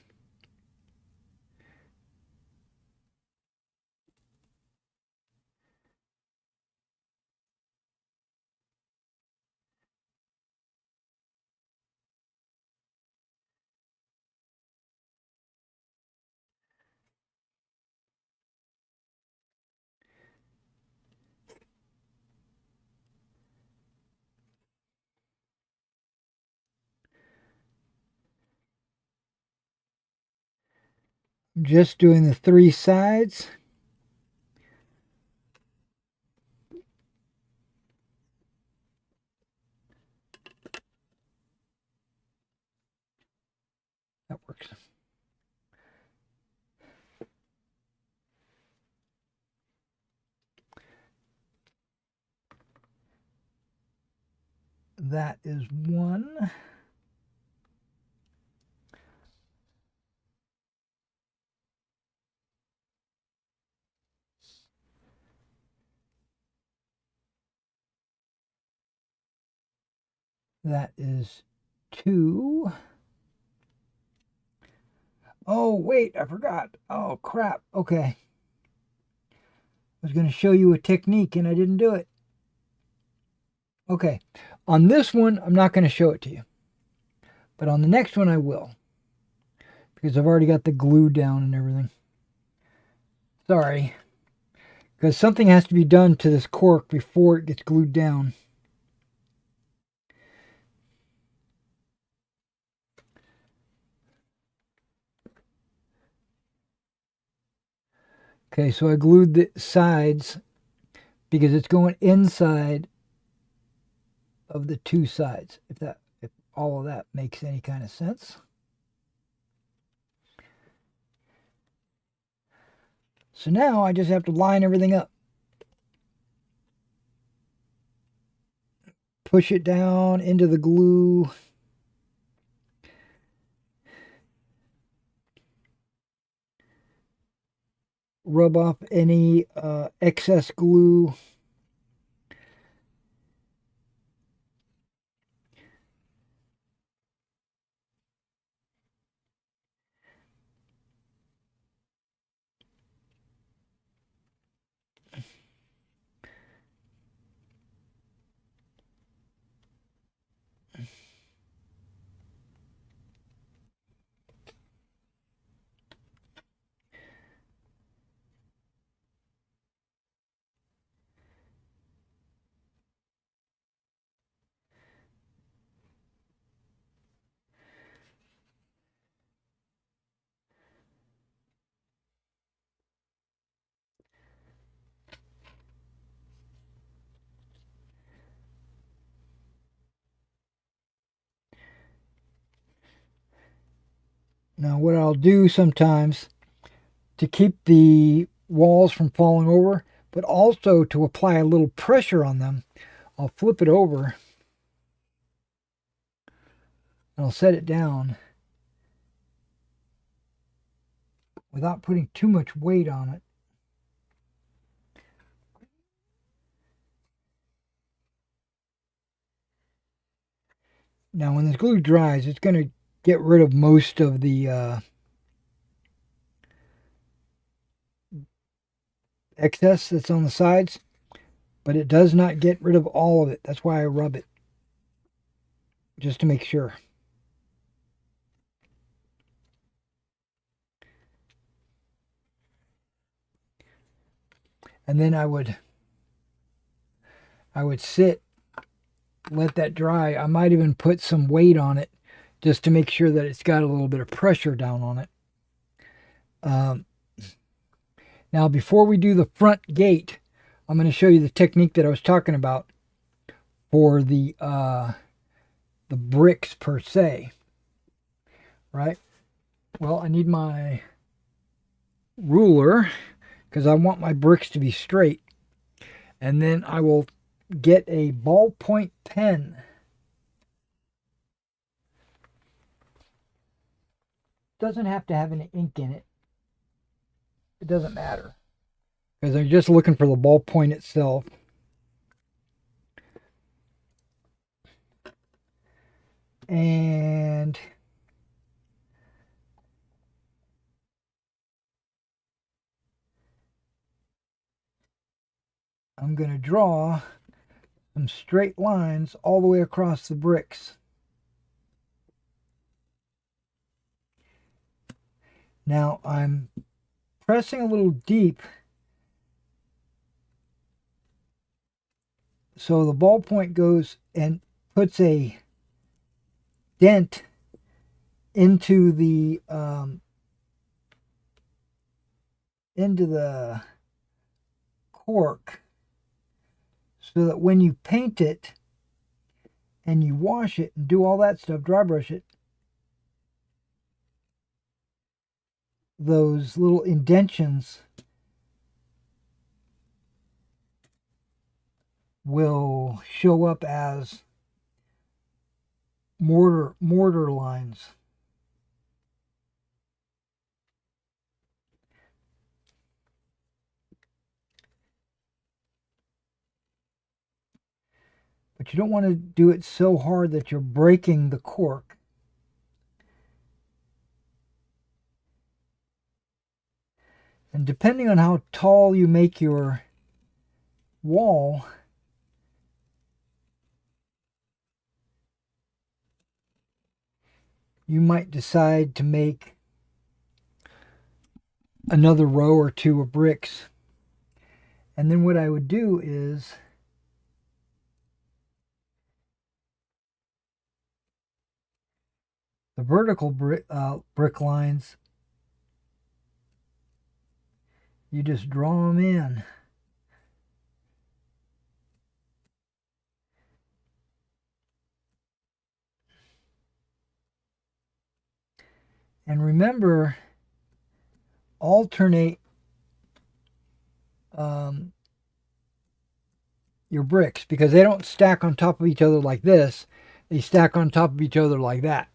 [SPEAKER 2] I'm just doing the 3 sides. That works. That is one. That is two. Oh, wait, I forgot. Oh, crap. Okay. I was going to show you a technique and I didn't do it. Okay. On this one, I'm not going to show it to you. But on the next one, I will. Because I've already got the glue down and everything. Sorry. Because something has to be done to this cork before it gets glued down. Okay, so I glued the sides because it's going inside of the two sides, if all of that makes any kind of sense. So now I just have to line everything up. Push it down into the glue. Rub off any excess glue. Now what I'll do sometimes to keep the walls from falling over, but also to apply a little pressure on them, I'll flip it over and I'll set it down without putting too much weight on it. Now when this glue dries, it's going to get rid of most of the excess that's on the sides, but it does not get rid of all of it. That's why I rub it, just to make sure. And then I would sit, let that dry. I might even put some weight on it just to make sure that it's got a little bit of pressure down on it. Now, before we do the front gate, I'm going to show you the technique that I was talking about for the bricks per se. Right? Well, I need my ruler because I want my bricks to be straight. And then I will get a ballpoint pen. Doesn't have to have any ink in it. It doesn't matter, because I'm just looking for the ballpoint itself. And I'm going to draw some straight lines all the way across the bricks. Now I'm pressing a little deep so the ballpoint goes and puts a dent into the cork, so that when you paint it and you wash it and do all that stuff, dry brush it, those little indentions will show up as mortar lines. But you don't want to do it so hard that you're breaking the cork. And depending on how tall you make your wall, you might decide to make another row or two of bricks. And then what I would do is the vertical brick lines, you just draw them in. And remember, alternate your bricks, because they don't stack on top of each other like this. They stack on top of each other like that.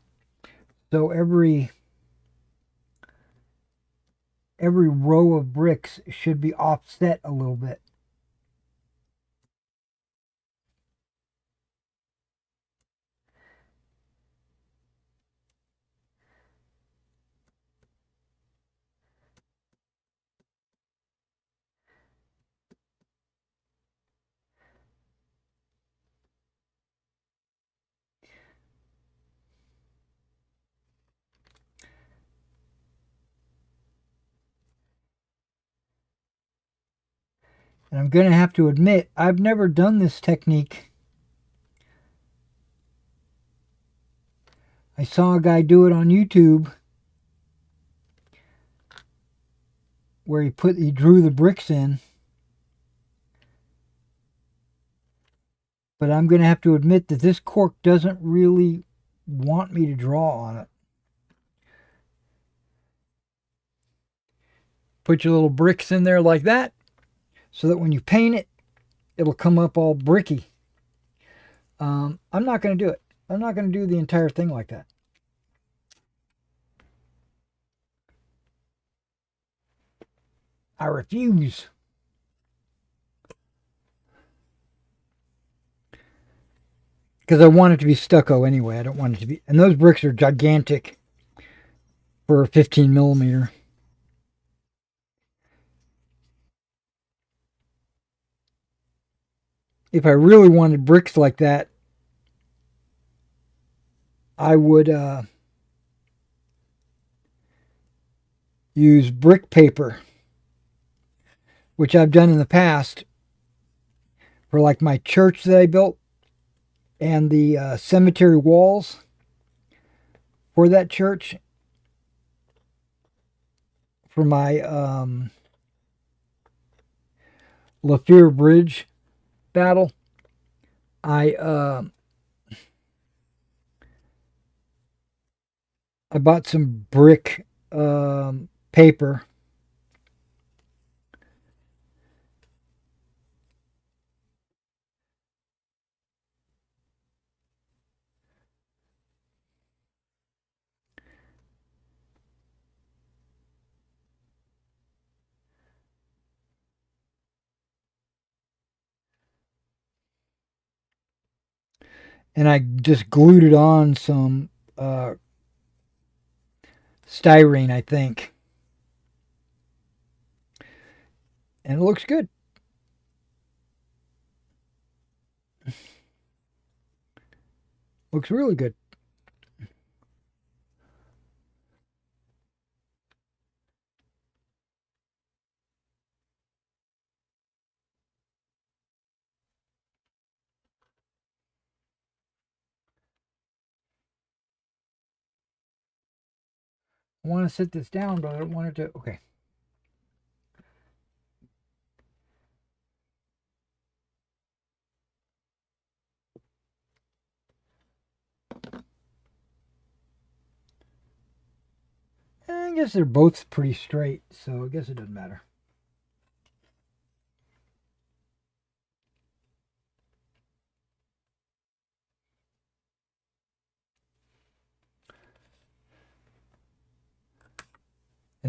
[SPEAKER 2] So every row of bricks should be offset a little bit. And I'm going to have to admit, I've never done this technique. I saw a guy do it on YouTube where he drew the bricks in. But I'm going to have to admit that this cork doesn't really want me to draw on it. Put your little bricks in there like that, so that when you paint it, it'll come up all bricky. I'm not going to do it. I'm not going to do the entire thing like that. I refuse. Because I want it to be stucco anyway. I don't want it to be... And those bricks are gigantic for a 15 millimeter. If I really wanted bricks like that, I would use brick paper, which I've done in the past for like my church that I built and the cemetery walls for that church. For my Lafier Bridge battle, I bought some brick paper. And I just glued it on some styrene, I think. And it looks good. Looks really good. I want to sit this down, but I don't want it to... Okay. I guess they're both pretty straight, so I guess it doesn't matter.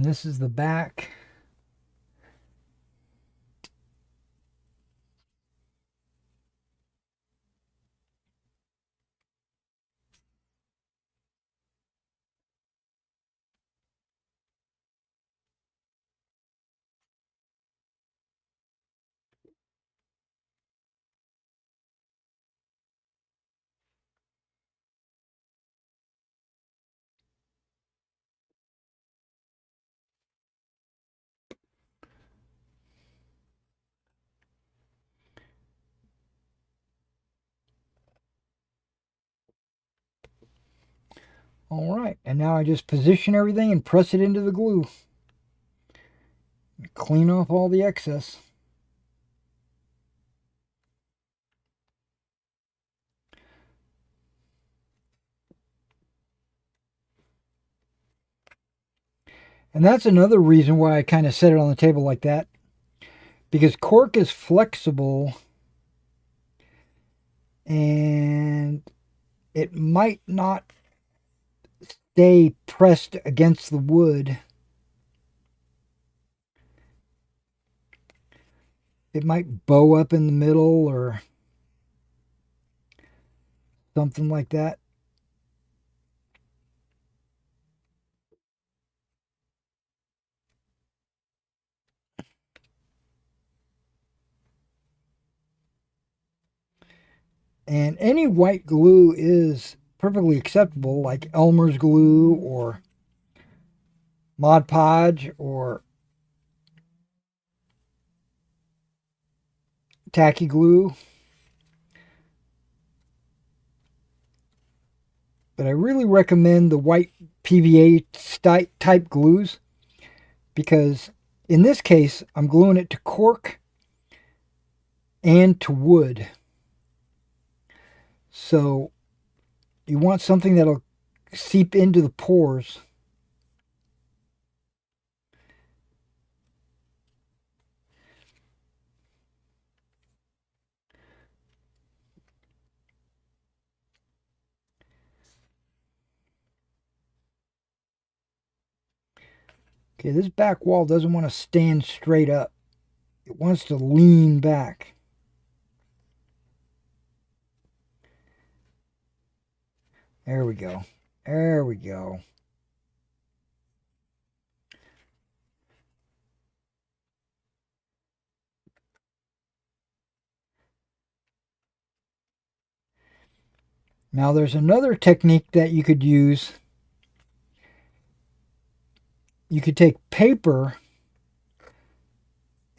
[SPEAKER 2] And this is the back. All right, and now I just position everything and press it into the glue. Clean off all the excess. And that's another reason why I kind of set it on the table like that. Because cork is flexible and it might not stay pressed against the wood. It might bow up in the middle or something like that. And any white glue is perfectly acceptable, like Elmer's glue or Mod Podge or tacky glue. But I really recommend the white PVA type glues because in this case, I'm gluing it to cork and to wood. So you want something that'll seep into the pores. Okay, this back wall doesn't want to stand straight up. It wants to lean back. There we go. There we go. Now there's another technique that you could use. You could take paper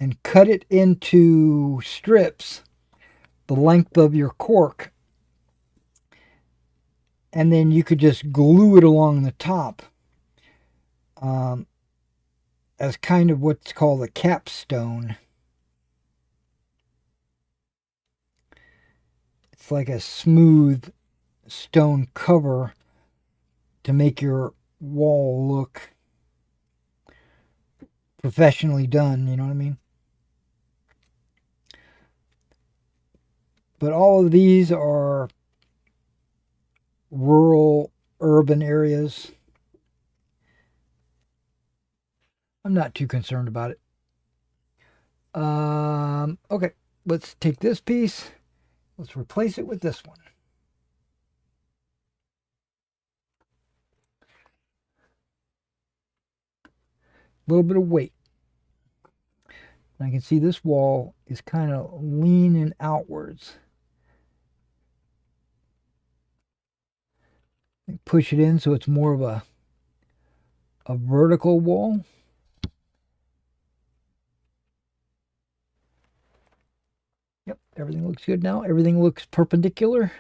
[SPEAKER 2] and cut it into strips the length of your cork, and then you could just glue it along the top as kind of what's called a capstone. It's like a smooth stone cover to make your wall look professionally done, you know what I mean? But all of these are rural, urban areas. I'm not too concerned about it. Okay, let's take this piece. Let's replace it with this one. A little bit of weight. And I can see this wall is kind of leaning outwards. Push it in so it's more of a vertical wall. Yep, everything looks good now. Everything looks perpendicular.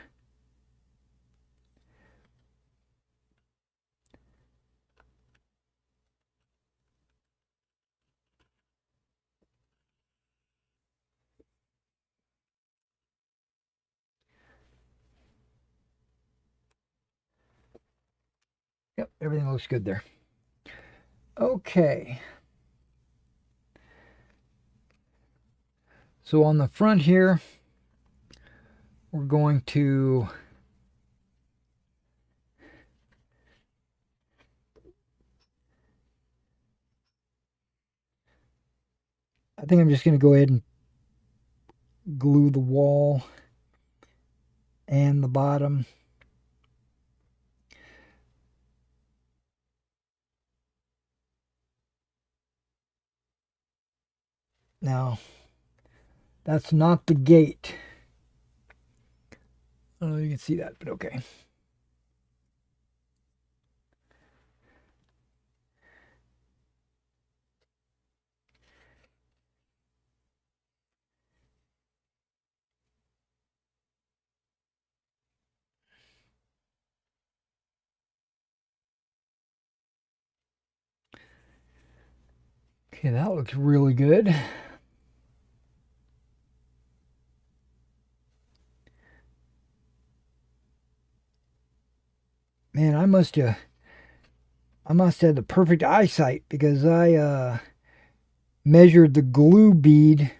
[SPEAKER 2] Yep, everything looks good there. Okay. So on the front here, we're going to I think I'm just going to go ahead and glue the wall and the bottom. Now, that's not the gate. I don't know if you can see that, but okay. Okay, that looks really good. Man, I must have the perfect eyesight because I measured the glue bead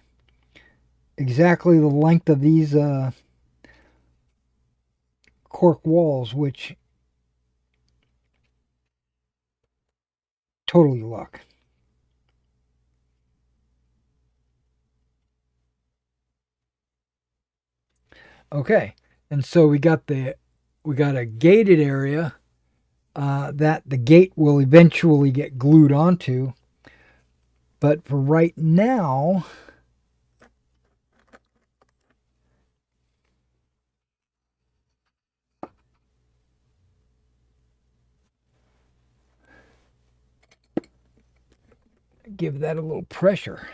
[SPEAKER 2] exactly the length of these cork walls, which totally luck. Okay, and so we got a gated area that the gate will eventually get glued onto, but for right now, give that a little pressure.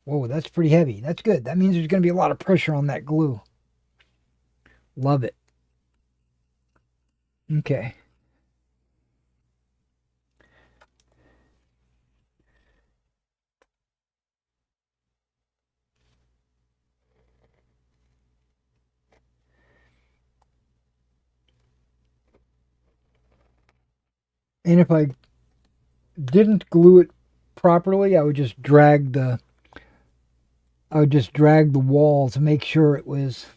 [SPEAKER 2] Whoa, that's pretty heavy. That's good. That means there's going to be a lot of pressure on that glue. Love it. Okay. And if I didn't glue it properly, I would just drag the wall to make sure it was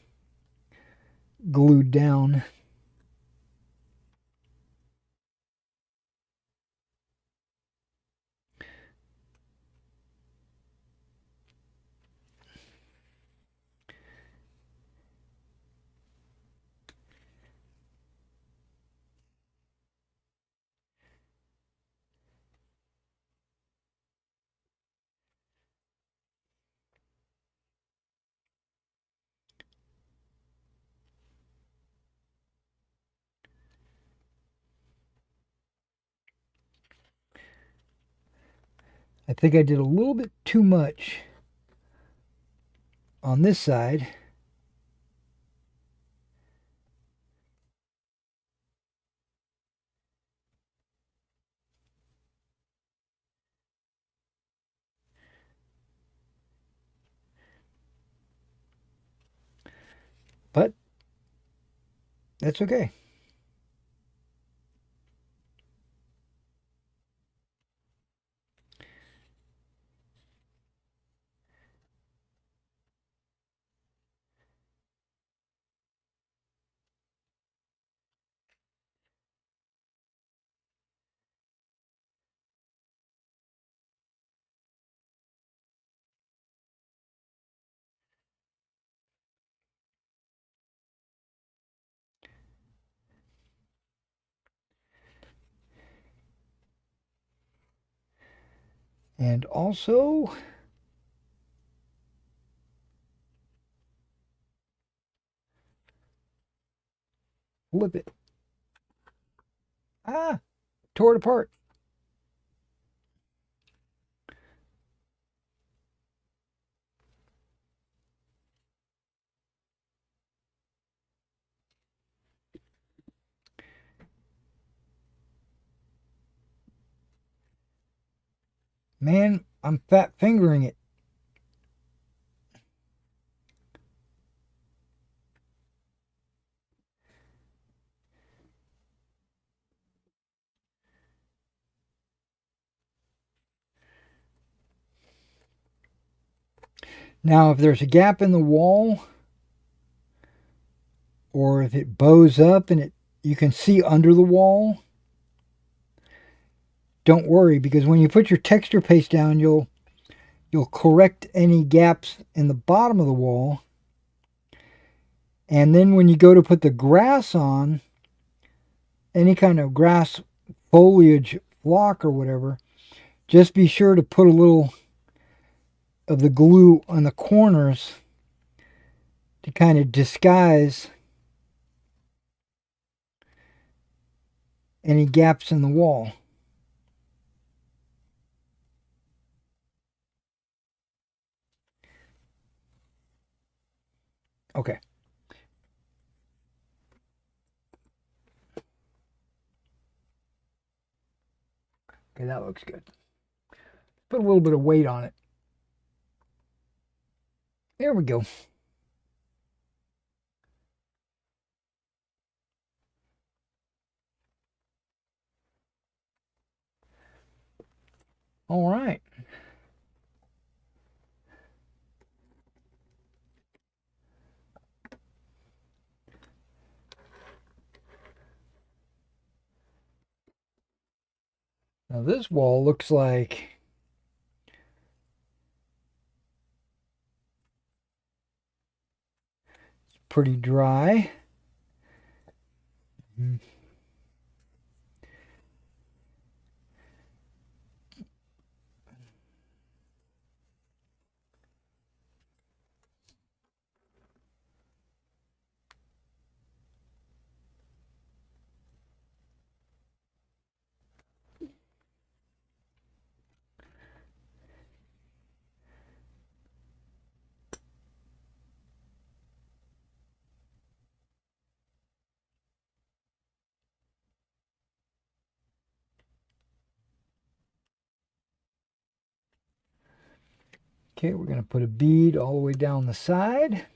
[SPEAKER 2] glued down. I think I did a little bit too much on this side. But that's okay. And also, flip it. Ah, tore it apart. Man, I'm fat fingering it. Now, if there's a gap in the wall, or if it bows up and you can see under the wall, don't worry, because when you put your texture paste down, you'll correct any gaps in the bottom of the wall. And then when you go to put the grass on, any kind of grass foliage flock or whatever, just be sure to put a little of the glue on the corners to kind of disguise any gaps in the wall. Okay. Okay, that looks good. Put a little bit of weight on it. There we go. All right. Now this wall looks like it's pretty dry. Okay, we're going to put a bead all the way down the side.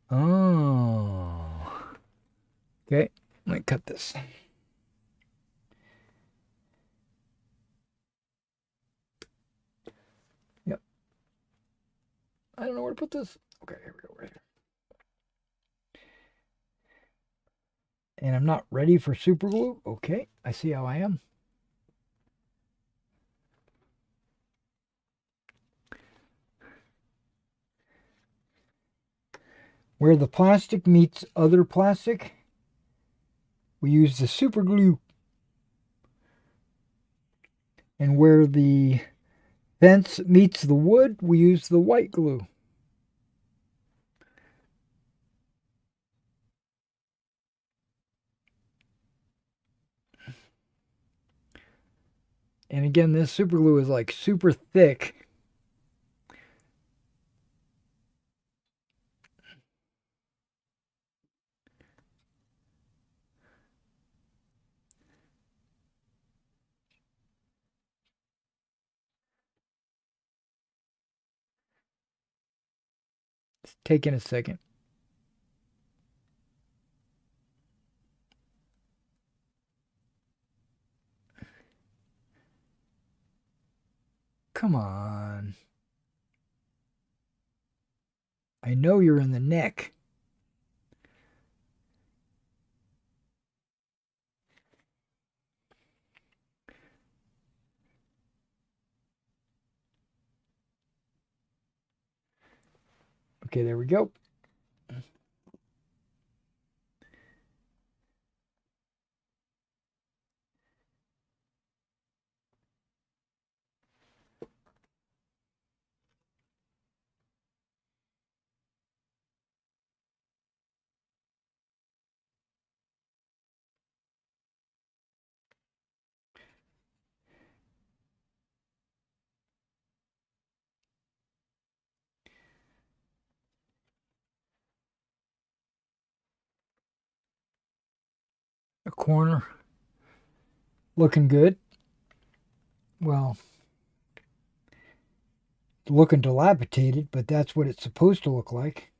[SPEAKER 2] Oh. Okay, let me cut this. Yep. I don't know where to put this. Okay, here we go, right here. And I'm not ready for super glue. Okay, I see how I am. Where the plastic meets other plastic, we use the super glue. And where the fence meets the wood, we use the white glue. And again, this super glue is like super thick. It's taking a second. Come on. I know you're in the neck. Okay, there we go. A corner. Looking good. Well, looking dilapidated, but that's what it's supposed to look like.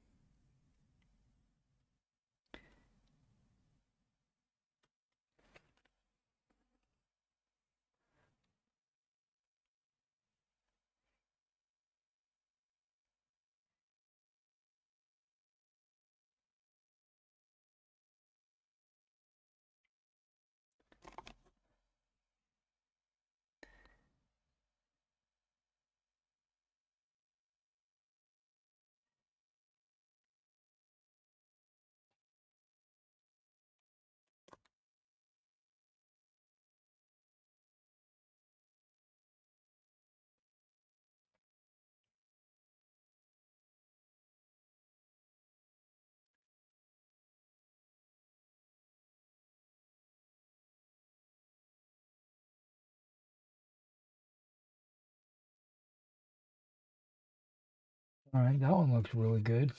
[SPEAKER 2] All right, that one looks really good.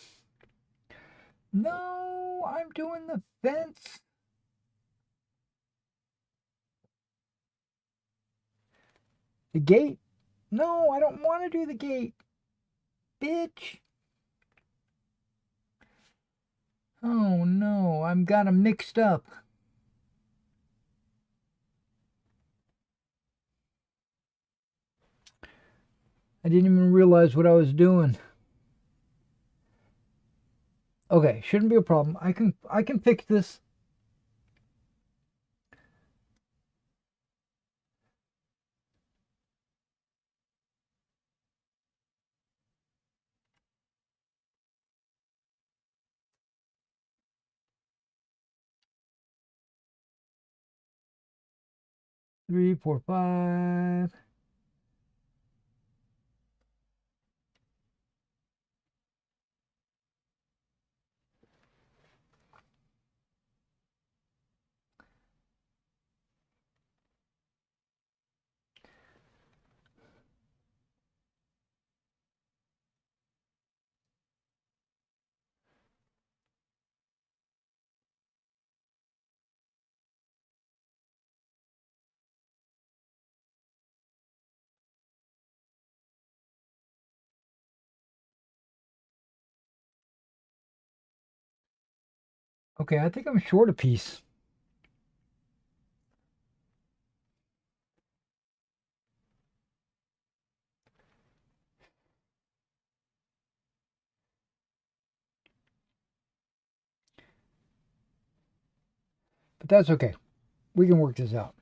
[SPEAKER 2] No, I'm doing the fence. The gate? No, I don't want to do the gate. Bitch. Oh no, I'm got them mixed up. I didn't even realize what I was doing. Okay, shouldn't be a problem. I can fix this. Three, four, five. Okay, I think I'm short a piece. But that's okay. We can work this out.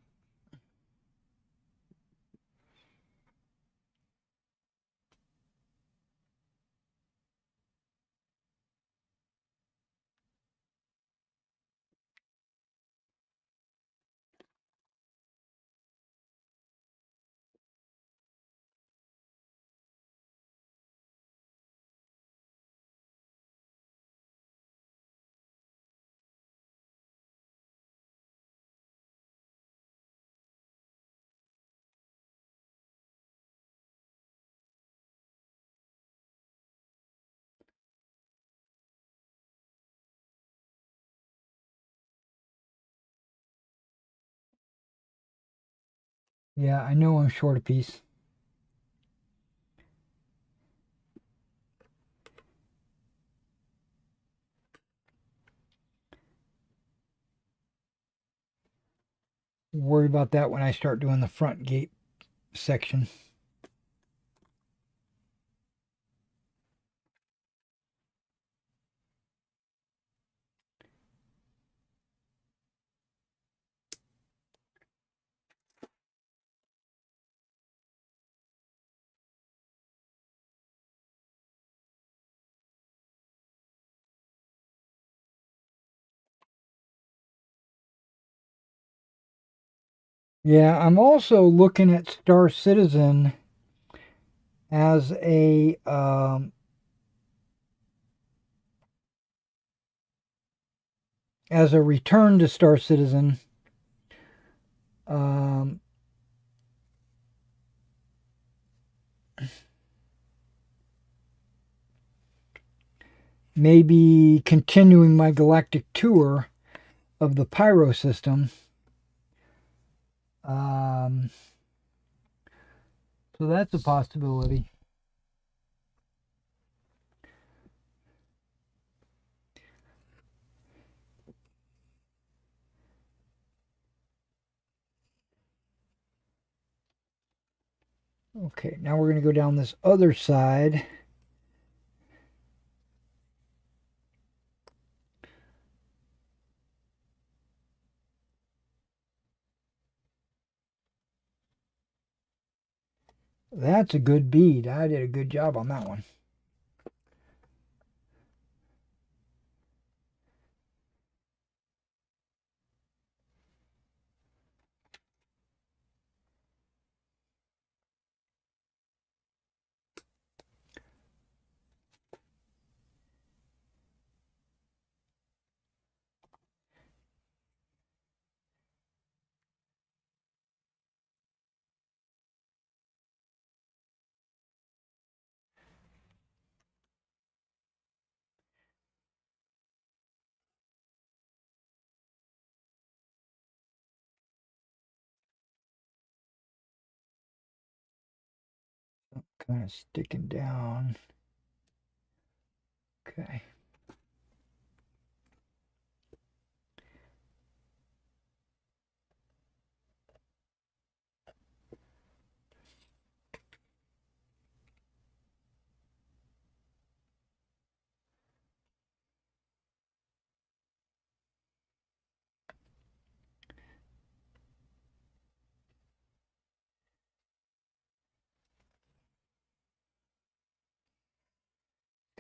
[SPEAKER 2] Yeah, I know I'm short a piece. Worry about that when I start doing the front gate section. Yeah, I'm also looking at Star Citizen as a return to Star Citizen. Um, Maybe continuing my galactic tour of the Pyro system. So that's a possibility. Okay, now we're going to go down this other side. That's a good bead. I did a good job on that one. Kind of sticking down. Okay.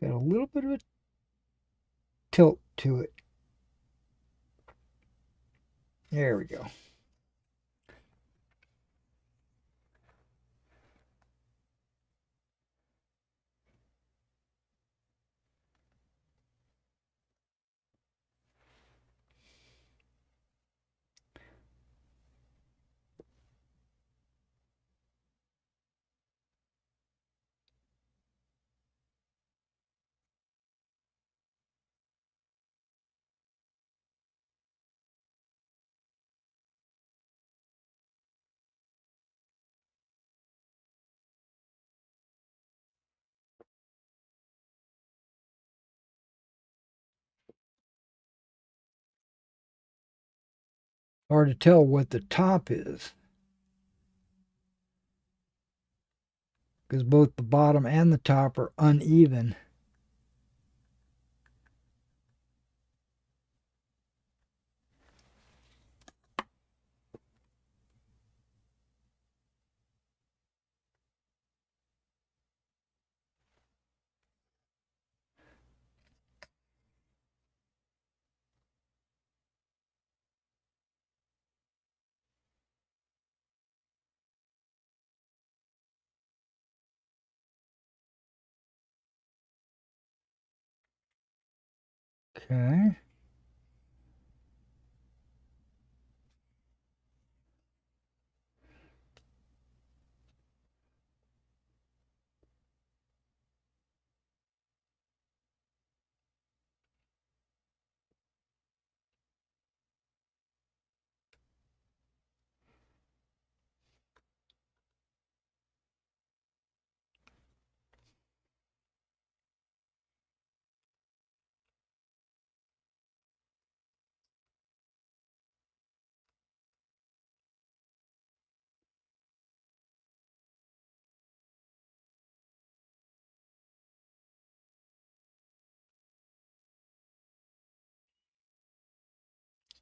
[SPEAKER 2] Got a little bit of a tilt to it. There we go. Hard to tell what the top is, because both the bottom and the top are uneven. Okay.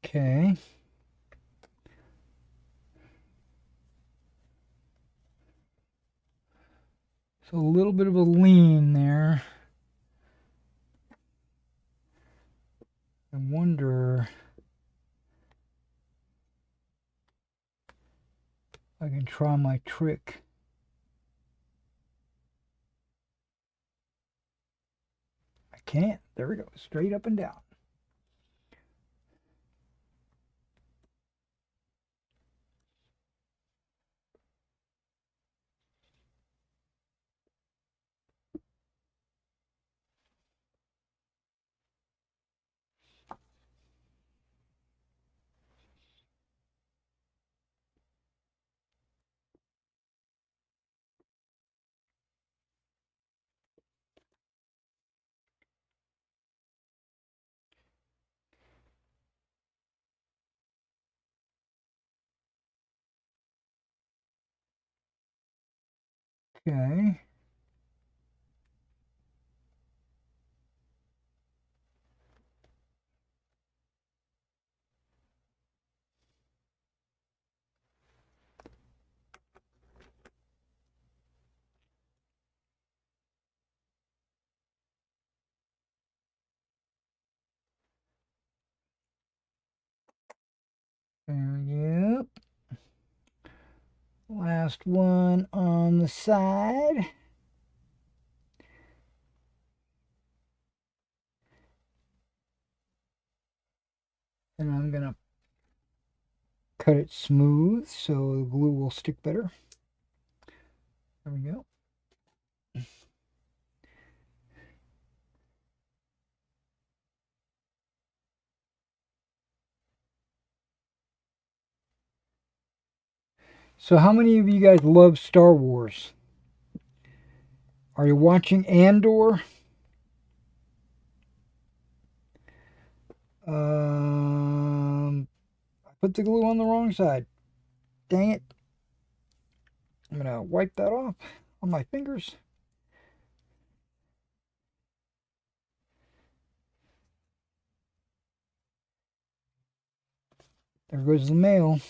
[SPEAKER 2] Okay. So a little bit of a lean there. I wonder if I can try my trick. I can't. There we go. Straight up and down. Okay. Yep. Last one on the side. And I'm going to cut it smooth so the glue will stick better. There we go. So how many of you guys love Star Wars? Are you watching Andor? I put the glue on the wrong side. Dang it. I'm going to wipe that off on my fingers. There goes the mail.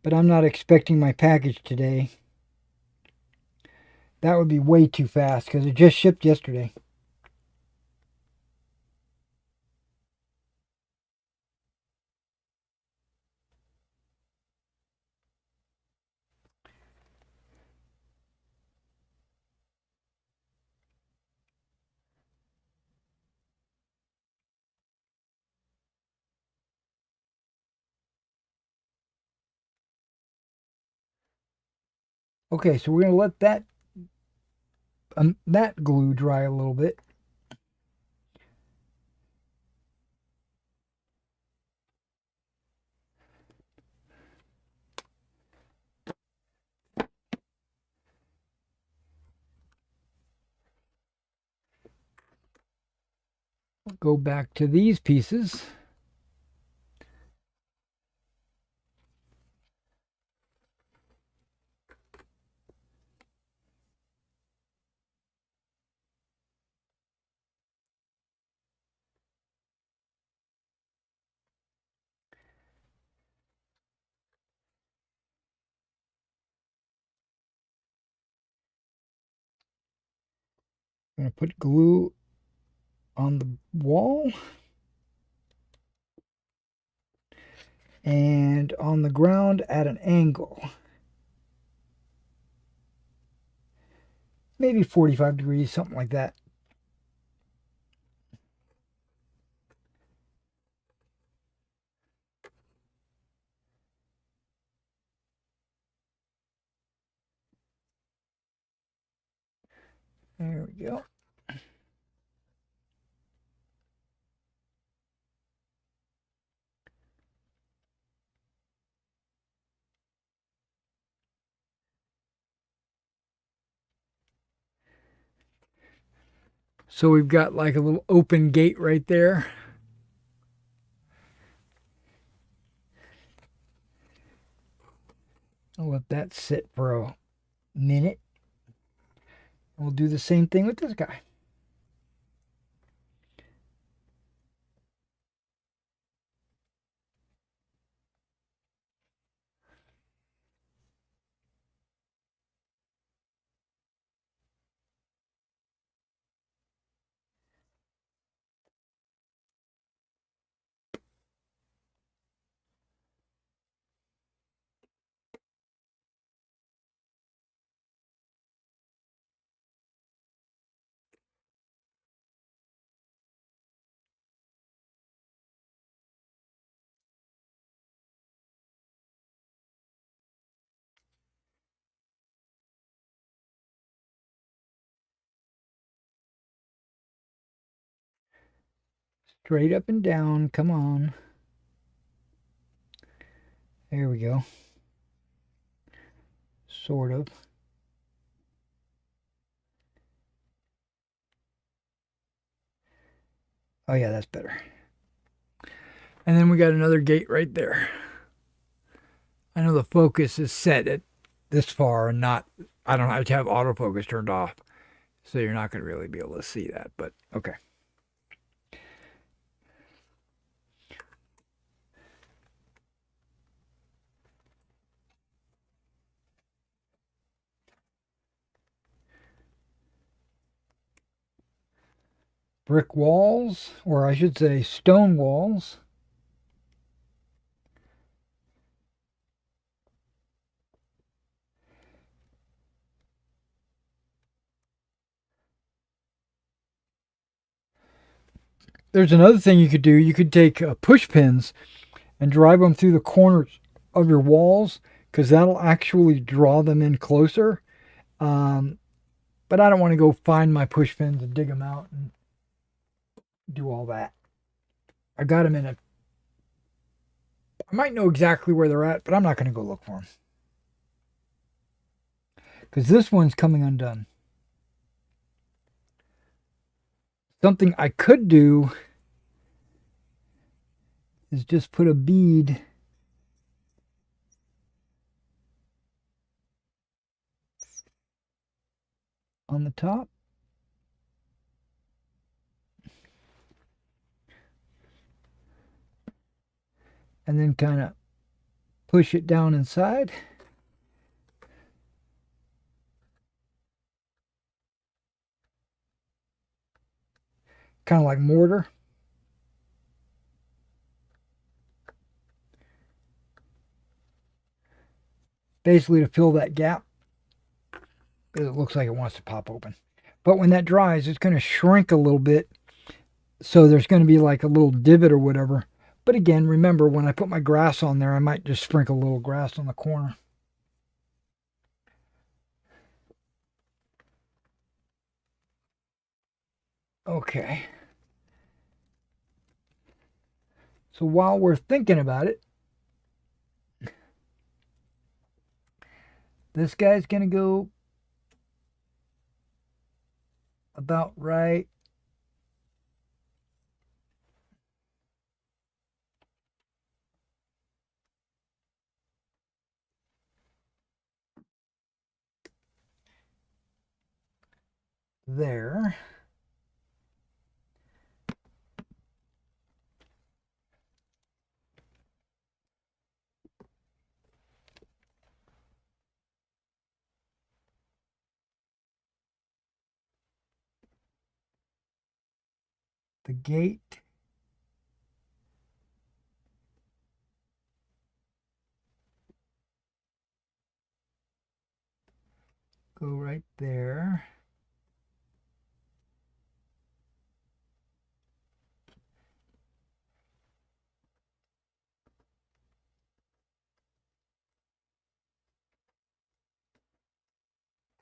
[SPEAKER 2] But I'm not expecting my package today. That would be way too fast because it just shipped yesterday. Okay, so we're going to let that glue dry a little bit. Go back to these pieces. I'm going to put glue on the wall and on the ground at an angle. Maybe 45 degrees, something like that. There we go. So we've got like a little open gate right there. I'll let that sit for a minute. We'll do the same thing with this guy. Straight up and down. Come on. There we go. Sort of. Oh yeah, that's better. And then we got another gate right there. I know the focus is set at this far and not I don't have to have autofocus turned off, so you're not going to really be able to see that, but okay. Brick walls, or I should say stone walls. There's another thing you could do. You could take push pins and drive them through the corners of your walls because that'll actually draw them in closer. Um, but I don't want to go find my push pins and dig them out and do all that. I got them in a. I might know exactly where they're at, but I'm not going to go look for them because this one's coming undone. Something I could do is just put a bead on the top. And then kind of push it down inside. Kind of like mortar. Basically to fill that gap. Because it looks like it wants to pop open. But when that dries, it's going to shrink a little bit. So there's going to be like a little divot or whatever. But again, remember when I put my grass on there, I might just sprinkle a little grass on the corner. Okay. So while we're thinking about it, this guy's going to go about right there. The gate. Go right there.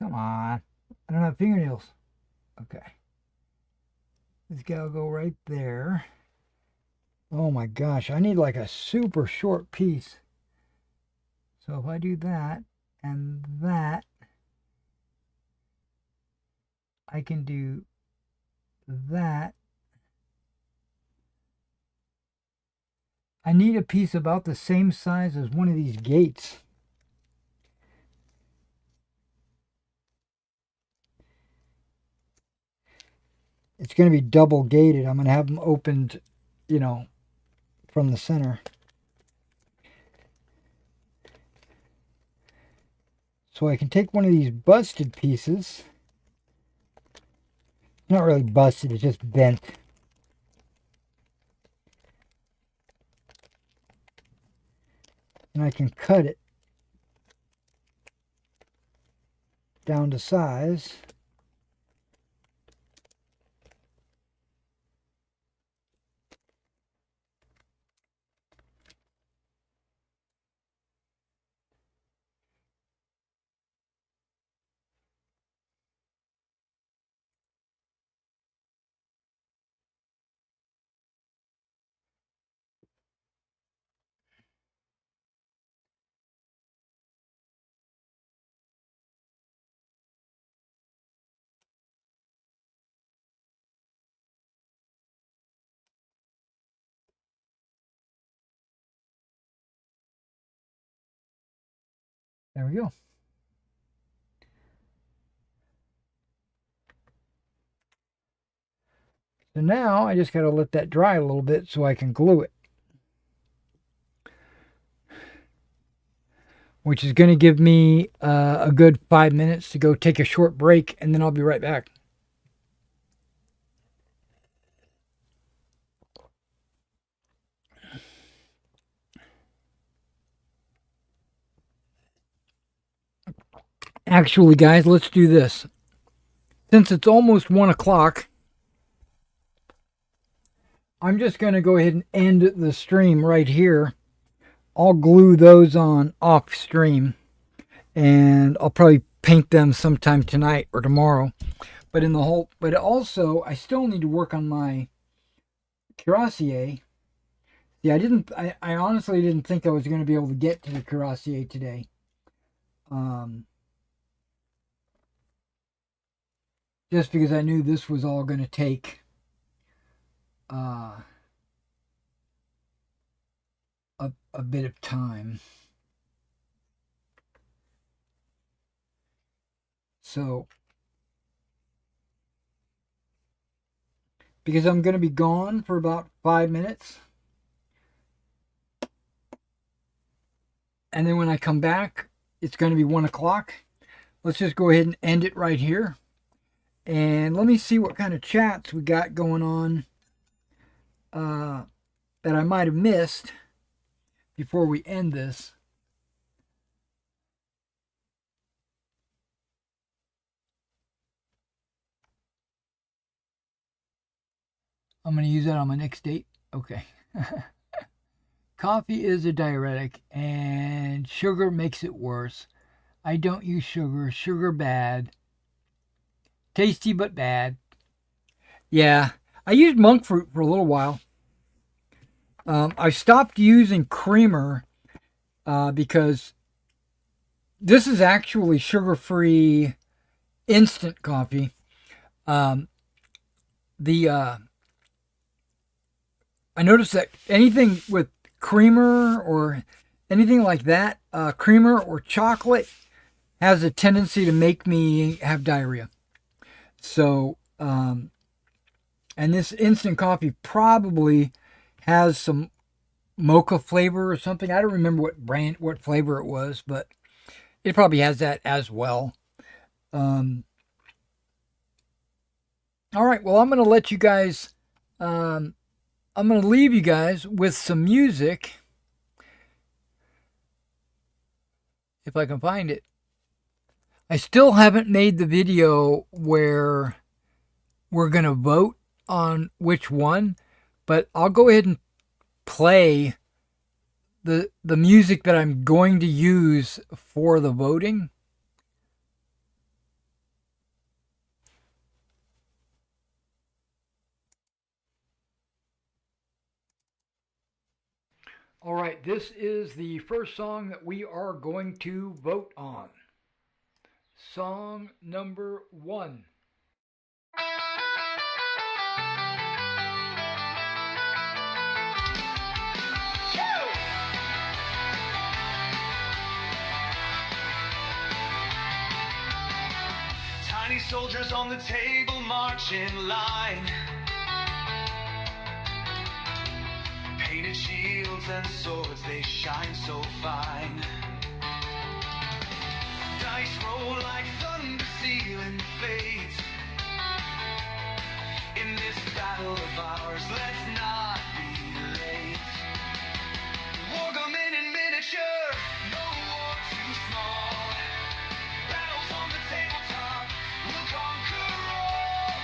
[SPEAKER 2] Come on. I don't have fingernails. Okay. This guy will go right there. Oh my gosh, I need like a super short piece. So if I do that and that, I can do that. I need a piece about the same size as one of these gates. It's going to be double gated. I'm going to have them opened, you know, from the center. So I can take one of these busted pieces. Not really busted, it's just bent. And I can cut it down to size. There we go. So now I just got to let that dry a little bit so I can glue it. Which is going to give me a good 5 minutes to go take a short break, and then I'll be right back. Actually, guys, let's do this. Since it's almost 1 o'clock, I'm just going to go ahead and end the stream right here. I'll glue those on off stream, and I'll probably paint them sometime tonight or tomorrow. But also I still need to work on my cuirassier. Yeah, I honestly didn't think I was going to be able to get to the cuirassier today. Just because I knew this was all going to take a bit of time. So, because I'm going to be gone for about 5 minutes. And then when I come back, it's going to be 1 o'clock. Let's just go ahead and end it right here. And let me see what kind of chats we got going on that I might have missed before we end this. I'm going to use that on my next date. Okay. Coffee is a diuretic and sugar makes it worse. I don't use sugar. Sugar bad. Tasty but bad. Yeah. I used monk fruit for a little while. I stopped using creamer because this is actually sugar-free instant coffee. I noticed that anything with creamer or anything like that, creamer or chocolate, has a tendency to make me have diarrhea. So, and this instant coffee probably has some mocha flavor or something. I don't remember what flavor it was, but it probably has that as well. All right, well, I'm going to let you guys, I'm going to leave you guys with some music, if I can find it. I still haven't made the video where we're going to vote on which one, but I'll go ahead and play the music that I'm going to use for the voting. All right, this is the first song that we are going to vote on. Song number 1.
[SPEAKER 1] Tiny soldiers on the table march in line. Painted shields and swords, they shine so fine. Dice roll like thunder sealing fates. In this battle of ours, let's not be late. Wargaming in miniature, no war too small. Battles on the tabletop, we'll conquer all.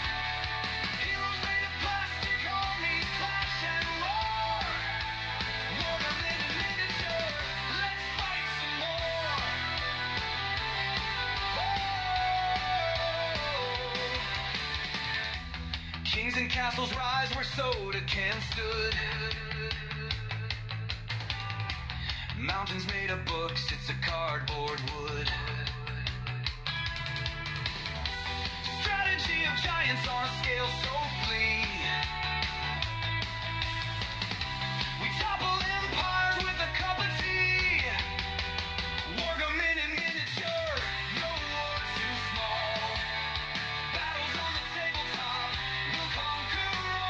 [SPEAKER 1] Heroes made of plastic, armies clash and roar. Wargaming in miniature, let's fight some more. Kings and castles rise where Sodakan stood. Mountains made of books, it's a cardboard wood. Strategy of giants on a scale so fleet. We topple empires with a cup of tea. Wargaming in miniature, no war too small. Battles on the tabletop, we'll conquer all.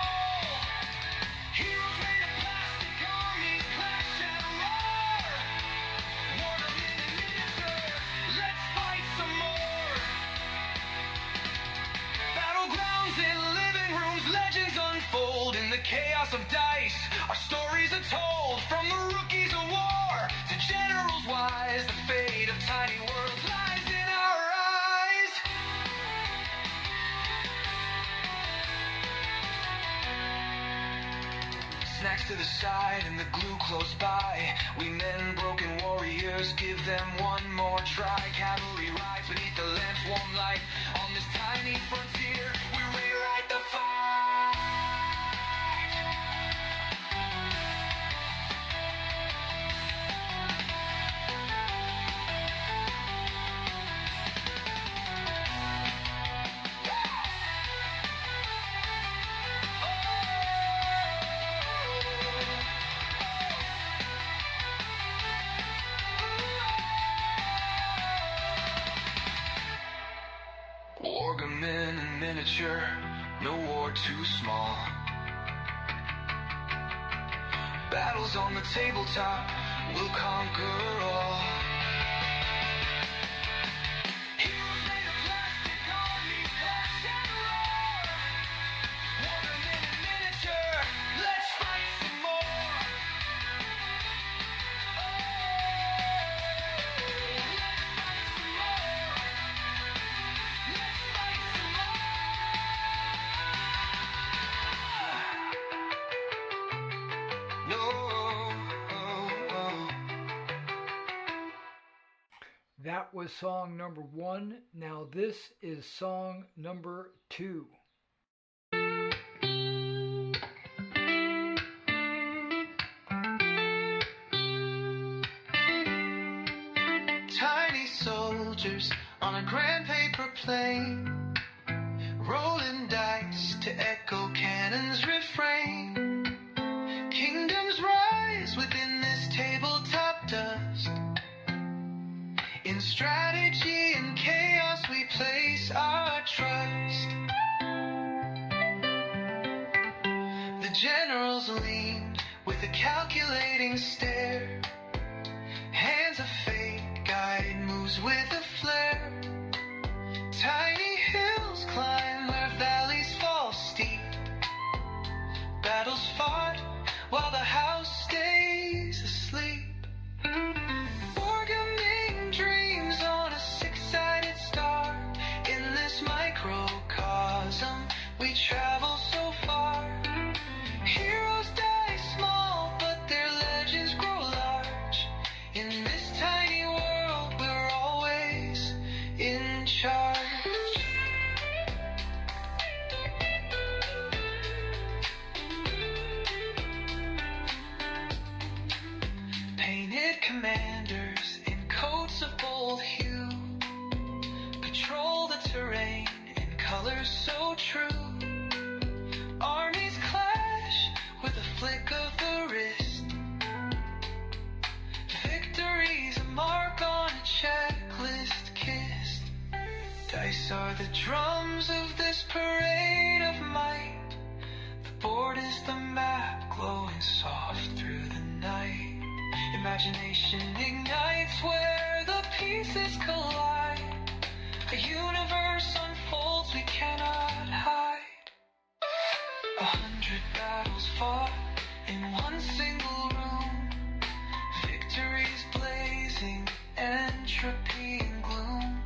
[SPEAKER 1] to the side and the glue close by. We men, broken warriors, give them one more try. Cavalry rides beneath the lamp's warm light. On this tiny frontier, we rewrite the fight. Wargaming in miniature, no war too small. Battles on the tabletop, we'll conquer all. Heroes made of plastic, armies clash and roar. Wargaming in miniature, let's fight some more.
[SPEAKER 2] That was song number 1. Now this is song number 2.
[SPEAKER 1] Tiny soldiers on a grand paper plane, rolling dice to echo cannon's refrain. Kingdoms rise within this tabletop dust. In strategy and chaos we place our trust. The generals leaned with a calculating stare. Hands of fate guide moves with a flare. Tiny hills climb where valleys fall steep. Battles fought while the house stays asleep. Wargaming dreams on a six-sided star. In this microcosm we travel so far. Heroes die small but their legends grow large. In this tiny world we're always in charge. Painted commanders in coats of bold hue patrol the terrain in colors so true. Armies clash with a flick of the wrist. Victory's a mark on a checklist kissed. Dice are the drums of this parade of might. The board is the map glowing soft through the night. Imagination ignites where the pieces collide. A universe unfolds we cannot hide. 100 battles fought in one single room. Victories blazing, entropy and gloom.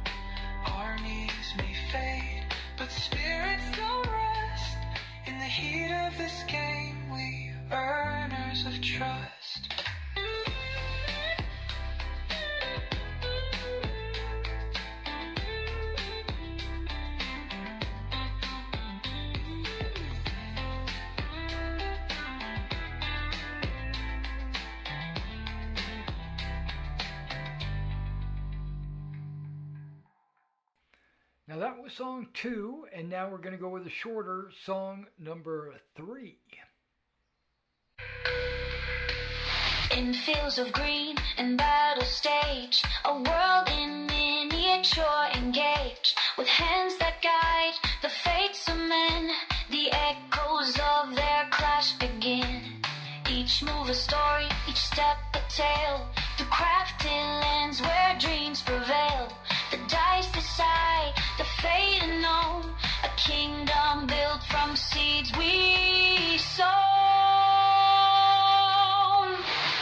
[SPEAKER 1] Armies may fade, but spirits don't rest. In the heat of this game, we earners of trust.
[SPEAKER 2] Now that was song 2, and now we're going to go with a shorter song number 3.
[SPEAKER 3] In fields of green and battle stage, a world in miniature engaged, with hands that guide the fates of men. The echoes of their clash begin. Each move a story, each step a tale. Through crafted lands where dreams prevail. The dice decide the fate unknown. A kingdom built from seeds we sown.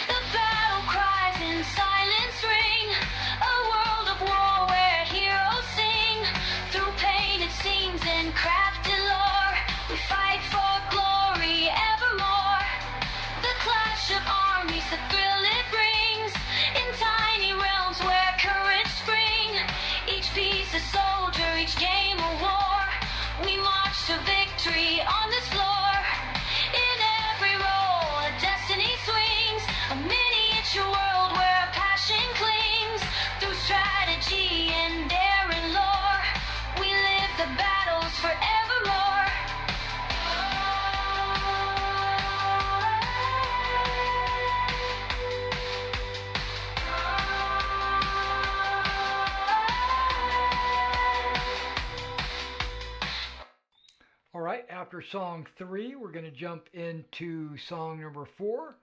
[SPEAKER 3] The battle cries in silence ring. A world of war where heroes sing. Through painted scenes and crafted lore, we fight for glory evermore. The
[SPEAKER 2] All right, after song 3, we're going to jump into song number 4.